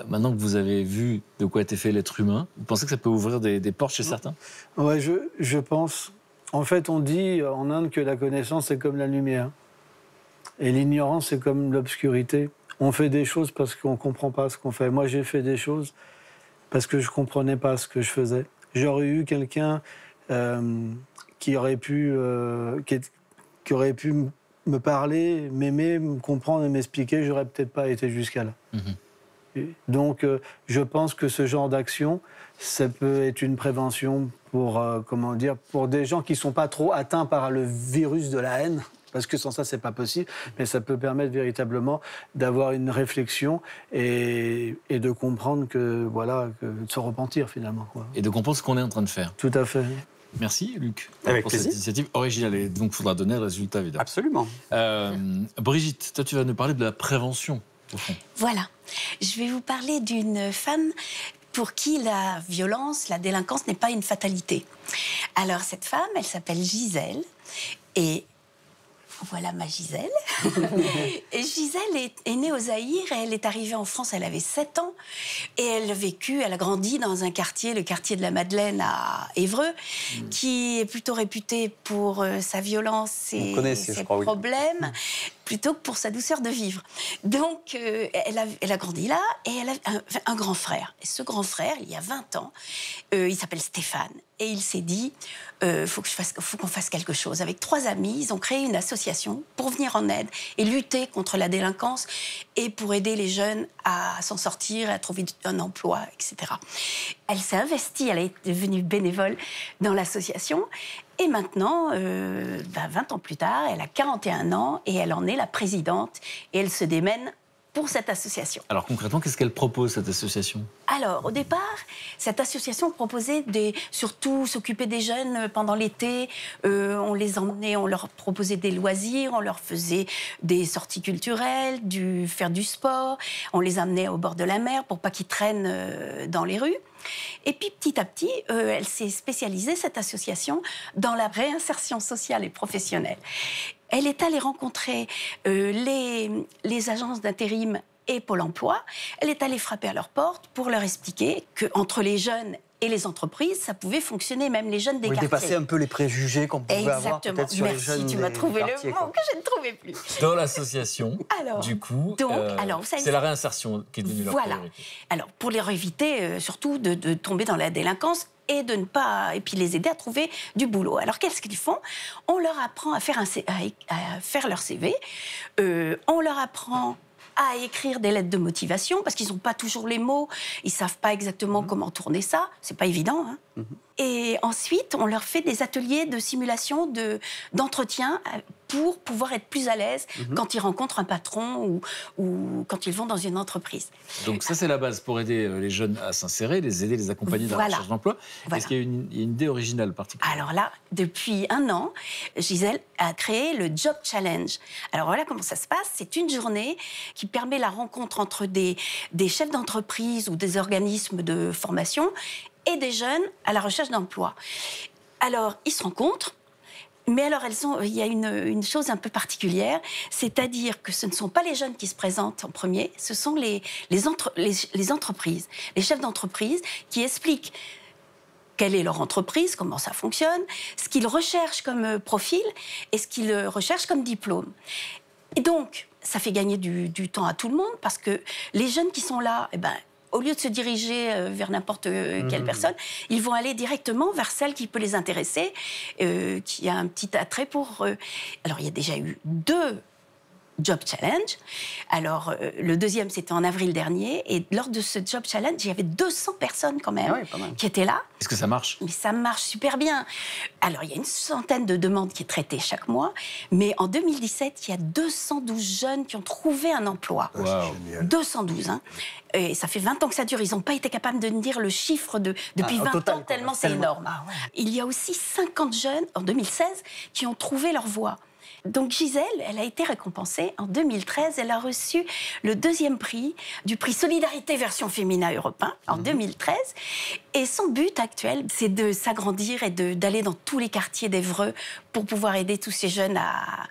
E: maintenant que vous avez vu de quoi était fait l'être humain, vous pensez que ça peut ouvrir des portes chez certains?
C: Ouais, je pense. En fait, on dit en Inde que la connaissance, c'est comme la lumière. Et l'ignorance, c'est comme l'obscurité. On fait des choses parce qu'on ne comprend pas ce qu'on fait. Moi, j'ai fait des choses parce que je ne comprenais pas ce que je faisais. J'aurais eu quelqu'un qui aurait pu me parler, m'aimer, me comprendre et m'expliquer. Je n'aurais peut-être pas été jusqu'à là. Donc, je pense que ce genre d'action, ça peut être une prévention pour, pour des gens qui ne sont pas trop atteints par le virus de la haine. Parce que sans ça, c'est pas possible. Mais ça peut permettre véritablement d'avoir une réflexion et de comprendre de se repentir finalement. Quoi.
E: Et de comprendre ce qu'on est en train de faire.
C: Tout à fait.
E: Merci, Luc,
L: Avec
E: pour
L: plaisir.
E: cette initiative originale. Et donc, il faudra donner le résultat, évidemment.
L: Absolument.
E: Brigitte, toi, tu vas nous parler de la prévention, au fond.
M: Voilà. Je vais vous parler d'une femme pour qui la violence, la délinquance n'est pas une fatalité. Alors, cette femme, elle s'appelle Gisèle. Et voilà ma Gisèle. Et Gisèle est née au Zaïre et elle est arrivée en France, elle avait 7 ans. Et elle a grandi dans un quartier, le quartier de la Madeleine à Évreux, qui est plutôt réputé pour sa violence et ses problèmes, plutôt que pour sa douceur de vivre. Donc, elle a grandi là et elle a un grand frère. Et ce grand frère, il y a 20 ans, il s'appelle Stéphane. Et il s'est dit, faut qu'on fasse quelque chose. Avec 3 amis, ils ont créé une association pour venir en aide et lutter contre la délinquance et pour aider les jeunes à s'en sortir, à trouver un emploi, etc. Elle s'est investie, elle est devenue bénévole dans l'association. Et maintenant, 20 ans plus tard, elle a 41 ans et elle en est la présidente. Et elle se démène pour cette association.
E: Alors concrètement, qu'est-ce qu'elle propose, cette association?
M: Alors, au départ, cette association proposait surtout s'occuper des jeunes pendant l'été. On les emmenait, on leur proposait des loisirs, on leur faisait des sorties culturelles, faire du sport. On les amenait au bord de la mer pour pas qu'ils traînent dans les rues. Et puis, petit à petit, elle s'est spécialisée, cette association, dans la réinsertion sociale et professionnelle. Elle est allée rencontrer les agences d'intérim et Pôle emploi. Elle est allée frapper à leur porte pour leur expliquer qu'entre les jeunes et les entreprises, ça pouvait fonctionner, même les jeunes des quartiers.
L: Dépasser un peu les préjugés qu'on pouvait avoir peut-être sur les jeunes.
M: Merci, tu m'as trouvé le mot que je ne trouvais plus.
E: Dans l'association, du coup, c'est la réinsertion qui est devenue leur priorité.
M: Alors, pour leur éviter surtout de tomber dans la délinquance, et et puis les aider à trouver du boulot. Alors qu'est-ce qu'ils font? On leur apprend à faire leur CV, on leur apprend à écrire des lettres de motivation, parce qu'ils n'ont pas toujours les mots, ils ne savent pas exactement comment tourner ça, c'est pas évident. Hein. Et ensuite, on leur fait des ateliers de simulation d'entretien pour pouvoir être plus à l'aise quand ils rencontrent un patron ou quand ils vont dans une entreprise.
E: Donc ça, c'est la base pour aider les jeunes à s'insérer, les aider, les accompagner dans la recherche d'emploi. Est-ce qu'il y a une idée originale particulière?
M: Alors là, depuis 1 an, Gisèle a créé le Job Challenge. Alors voilà comment ça se passe. C'est une journée qui permet la rencontre entre des chefs d'entreprise ou des organismes de formation et des jeunes à la recherche d'emploi. Alors, ils se rencontrent, mais alors il y a une chose un peu particulière, c'est-à-dire que ce ne sont pas les jeunes qui se présentent en premier, ce sont les entreprises, les chefs d'entreprise qui expliquent quelle est leur entreprise, comment ça fonctionne, ce qu'ils recherchent comme profil et ce qu'ils recherchent comme diplôme. Et donc, ça fait gagner du temps à tout le monde, parce que les jeunes qui sont là, au lieu de se diriger vers n'importe quelle personne, ils vont aller directement vers celle qui peut les intéresser, qui a un petit attrait pour eux. Alors, il y a déjà eu 2 Job Challenge. Alors, le deuxième, c'était en avril dernier. Et lors de ce Job Challenge, il y avait 200 personnes quand même, qui étaient là.
E: Est-ce que ça marche?
M: Mais ça marche super bien. Alors, il y a une centaine de demandes qui est traitées chaque mois. Mais en 2017, il y a 212 jeunes qui ont trouvé un emploi.
E: Wow.
M: 212, hein. Et ça fait 20 ans que ça dure. Ils n'ont pas été capables de dire le chiffre depuis 20
C: total,
M: ans, tellement c'est énorme. Il y a aussi 50 jeunes, en 2016, qui ont trouvé leur voie. Donc Gisèle, elle a été récompensée en 2013. Elle a reçu le deuxième prix du prix Solidarité version féminin européen en 2013. Et son but actuel, c'est de s'agrandir et d'aller dans tous les quartiers d'Évreux pour pouvoir aider tous ces jeunes à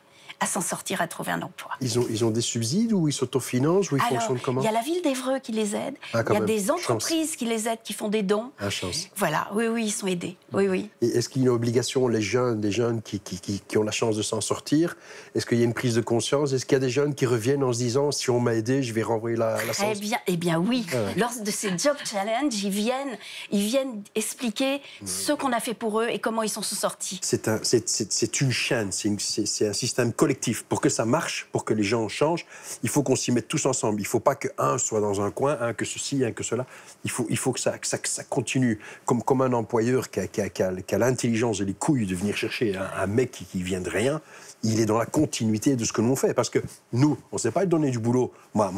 M: s'en sortir, à trouver un emploi.
B: Ils ont des subsides ou ils s'autofinancent ou ils fonctionnent comment?
M: Il y a la ville d'Évreux qui les aide. Il y a des entreprises qui les aident, qui font des dons.
B: Chance.
M: Voilà, oui, ils sont aidés. Oui.
B: Et est-ce qu'il y a une obligation, les jeunes qui ont la chance de s'en sortir? Est-ce qu'il y a une prise de conscience? Est-ce qu'il y a des jeunes qui reviennent en se disant, si on m'a aidé, je vais renvoyer la chance?
M: Eh bien oui. Lors de ces Job Challenge, ils viennent expliquer ce qu'on a fait pour eux et comment ils s'en sont sortis.
B: C'est une chaîne, c'est un système collectif. Pour que ça marche, pour que les gens changent, il faut qu'on s'y mette tous ensemble. Il ne faut pas qu'un soit dans un coin, un que ceci, un que cela. Il faut que ça continue. Comme un employeur qui a l'intelligence et les couilles de venir chercher un mec qui vient de rien, il est dans la continuité de ce que nous on fait. Parce que nous, on ne sait pas donner du boulot. Moi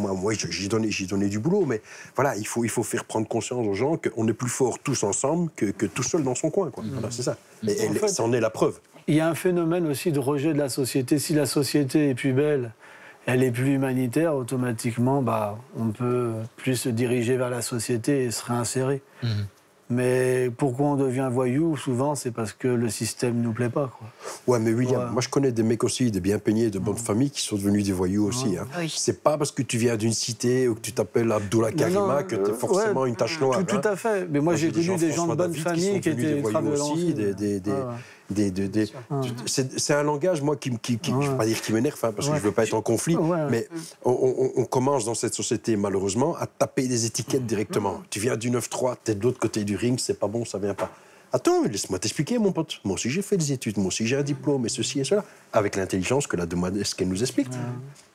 B: j'ai donné du boulot, mais voilà, il faut faire prendre conscience aux gens qu'on est plus forts tous ensemble que tout seul dans son coin. Quoi. Voilà, c'est ça. Et ça en est la preuve.
C: Il y a un phénomène aussi de rejet de la société. Si la société est plus belle, elle est plus humanitaire, automatiquement, on peut plus se diriger vers la société et se réinsérer. Mais pourquoi on devient voyou? Souvent, c'est parce que le système ne nous plaît pas. Quoi.
B: Ouais, mais William, moi je connais des mecs aussi, des bien peignés, de bonnes familles qui sont devenus des voyous aussi. Hein.
M: Oui.
B: C'est pas parce que tu viens d'une cité ou que tu t'appelles Abdullah Karima que tu es forcément une tache noire.
C: Tout à fait. Mais moi j'ai connu des gens de bonne famille qui étaient
B: aussi, c'est un langage, moi, je ne veux pas dire qui m'énerve, parce que je ne veux pas être en conflit, mais on commence dans cette société, malheureusement, à taper des étiquettes directement. Tu viens du 9-3, tu es de l'autre côté du ring, c'est pas bon, ça vient pas. Attends, laisse-moi t'expliquer, mon pote. Moi aussi, j'ai fait des études, moi aussi, j'ai un diplôme, et ceci et cela, avec l'intelligence que la demoiselle nous explique.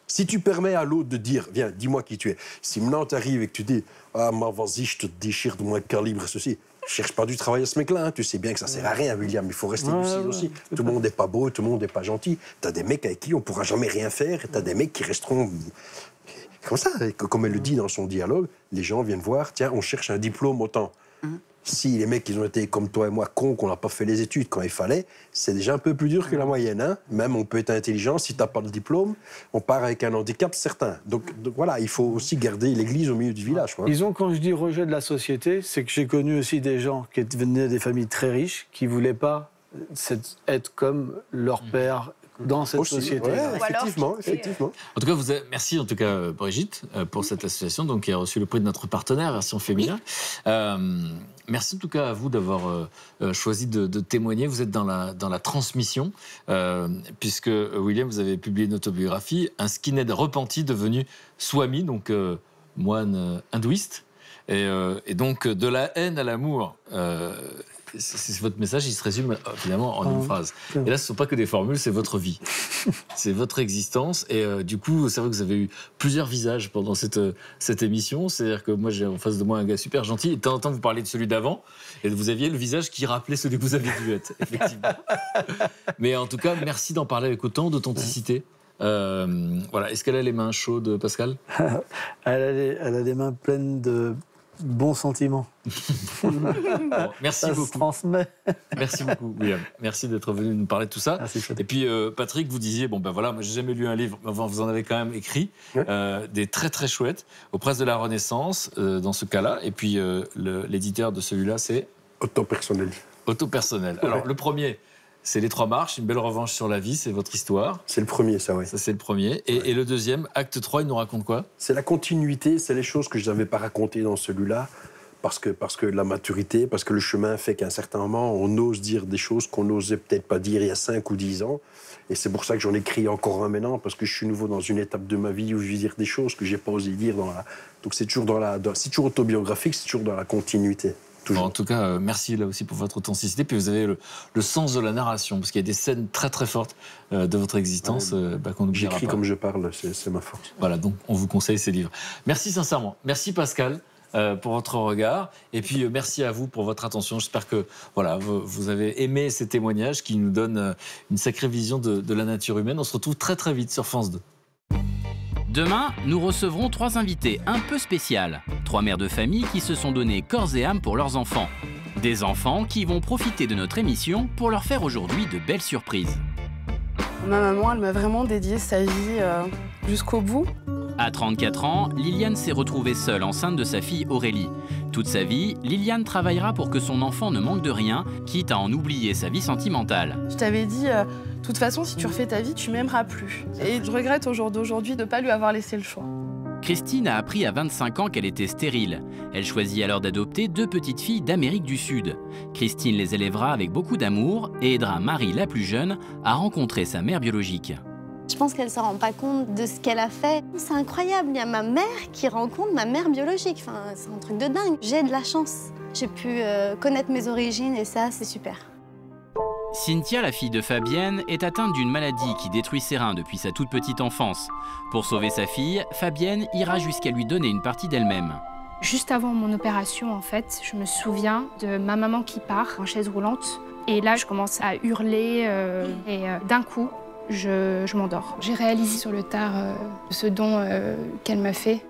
B: Si tu permets à l'autre de dire, viens, dis-moi qui tu es. Si maintenant tu arrives et que tu dis, vas-y, je te déchire de mon calibre, ceci. Cherche pas du travail à ce mec-là, hein. Tu sais bien que ça sert à rien, William. Il faut rester lucide aussi. Tout le monde n'est pas beau, tout le monde n'est pas gentil. T'as des mecs avec qui on pourra jamais rien faire, et t'as des mecs qui resteront comme ça. Et comme elle le dit dans son dialogue, les gens viennent voir, tiens, on cherche un diplôme autant. Si les mecs, ils ont été comme toi et moi, cons, qu'on n'a pas fait les études quand il fallait, c'est déjà un peu plus dur que la moyenne. Hein. Même on peut être intelligent, si tu n'as pas de diplôme, on part avec un handicap certain. Donc voilà, il faut aussi garder l'église au milieu du village. Quoi.
C: Disons, quand je dis rejet de la société, c'est que j'ai connu aussi des gens qui venaient des familles très riches, qui ne voulaient pas être comme leur père dans cette société.
B: Ouais, effectivement.
E: En tout cas, merci en tout cas Brigitte pour cette association donc, qui a reçu le prix de notre partenaire Version Féminin. Merci en tout cas à vous d'avoir choisi de témoigner. Vous êtes dans la transmission puisque William, vous avez publié une autobiographie, un skinhead repenti devenu swami, donc moine hindouiste, et donc de la haine à l'amour. C'est votre message, il se résume finalement en une phrase. Et là, ce ne sont pas que des formules, c'est votre vie. C'est votre existence. Et du coup, c'est vrai que vous avez eu plusieurs visages pendant cette émission. C'est-à-dire que moi, j'ai en face de moi un gars super gentil. Et de temps en temps, vous parlez de celui d'avant. Et vous aviez le visage qui rappelait celui que vous aviez dû être, effectivement. Mais en tout cas, merci d'en parler avec autant d'authenticité. Voilà. Est-ce qu'elle a les mains chaudes, Pascal?
C: Elle a des mains pleines de bons sentiments.
E: Bon, merci beaucoup.
C: Se transmet.
E: Merci beaucoup, William. Merci d'être venu nous parler de tout ça. Et puis, Patrick, vous disiez, voilà, moi, j'ai jamais lu un livre, mais vous en avez quand même écrit, des très, très chouettes, aux presses de la Renaissance, dans ce cas-là. Et puis, l'éditeur de celui-là, c'est
B: Autopersonnel.
E: Autopersonnel. Alors, le premier, c'est Les Trois Marches, une belle revanche sur la vie, c'est votre histoire.
B: C'est le premier, ça, oui.
E: Ça, c'est le premier. Et le deuxième, Acte 3, il nous raconte quoi?
B: C'est la continuité, c'est les choses que je n'avais pas racontées dans celui-là, parce que la maturité, parce que le chemin fait qu'à un certain moment, on ose dire des choses qu'on n'osait peut-être pas dire il y a 5 ou 10 ans. Et c'est pour ça que j'en écris encore un maintenant, parce que je suis nouveau dans une étape de ma vie où je vais dire des choses que je n'ai pas osé dire. Donc c'est toujours, c'est toujours autobiographique, c'est toujours dans la continuité.
E: En tout cas, merci là aussi pour votre authenticité. Puis vous avez le sens de la narration, parce qu'il y a des scènes très très fortes de votre existence qu'on n'oubliera pas.
B: J'écris comme je parle, c'est ma force.
E: Voilà, donc on vous conseille ces livres. Merci sincèrement. Merci Pascal pour votre regard. Et puis merci à vous pour votre attention. J'espère que voilà, vous avez aimé ces témoignages qui nous donnent une sacrée vision de la nature humaine. On se retrouve très très vite sur France 2.
A: Demain, nous recevrons 3 invités un peu spéciales. 3 mères de famille qui se sont donné corps et âme pour leurs enfants. Des enfants qui vont profiter de notre émission pour leur faire aujourd'hui de belles surprises.
N: Ma maman, elle m'a vraiment dédié sa vie jusqu'au bout.
A: À 34 ans, Liliane s'est retrouvée seule enceinte de sa fille Aurélie. Toute sa vie, Liliane travaillera pour que son enfant ne manque de rien, quitte à en oublier sa vie sentimentale.
N: Je t'avais dit, de toute façon, si tu refais ta vie, tu m'aimeras plus. Et je regrette au jour d'aujourd'hui de ne pas lui avoir laissé le choix.
A: Christine a appris à 25 ans qu'elle était stérile. Elle choisit alors d'adopter 2 petites filles d'Amérique du Sud. Christine les élèvera avec beaucoup d'amour et aidera Marie, la plus jeune, à rencontrer sa mère biologique.
O: Je pense qu'elle ne se rend pas compte de ce qu'elle a fait. C'est incroyable, il y a ma mère qui rencontre ma mère biologique. Enfin, c'est un truc de dingue. J'ai de la chance. J'ai pu connaître mes origines et ça, c'est super.
A: Cynthia, la fille de Fabienne, est atteinte d'une maladie qui détruit ses reins depuis sa toute petite enfance. Pour sauver sa fille, Fabienne ira jusqu'à lui donner une partie d'elle-même.
P: Juste avant mon opération, en fait, je me souviens de ma maman qui part en chaise roulante. Et là, je commence à hurler et d'un coup, je m'endors. J'ai réalisé sur le tard ce don qu'elle m'a fait.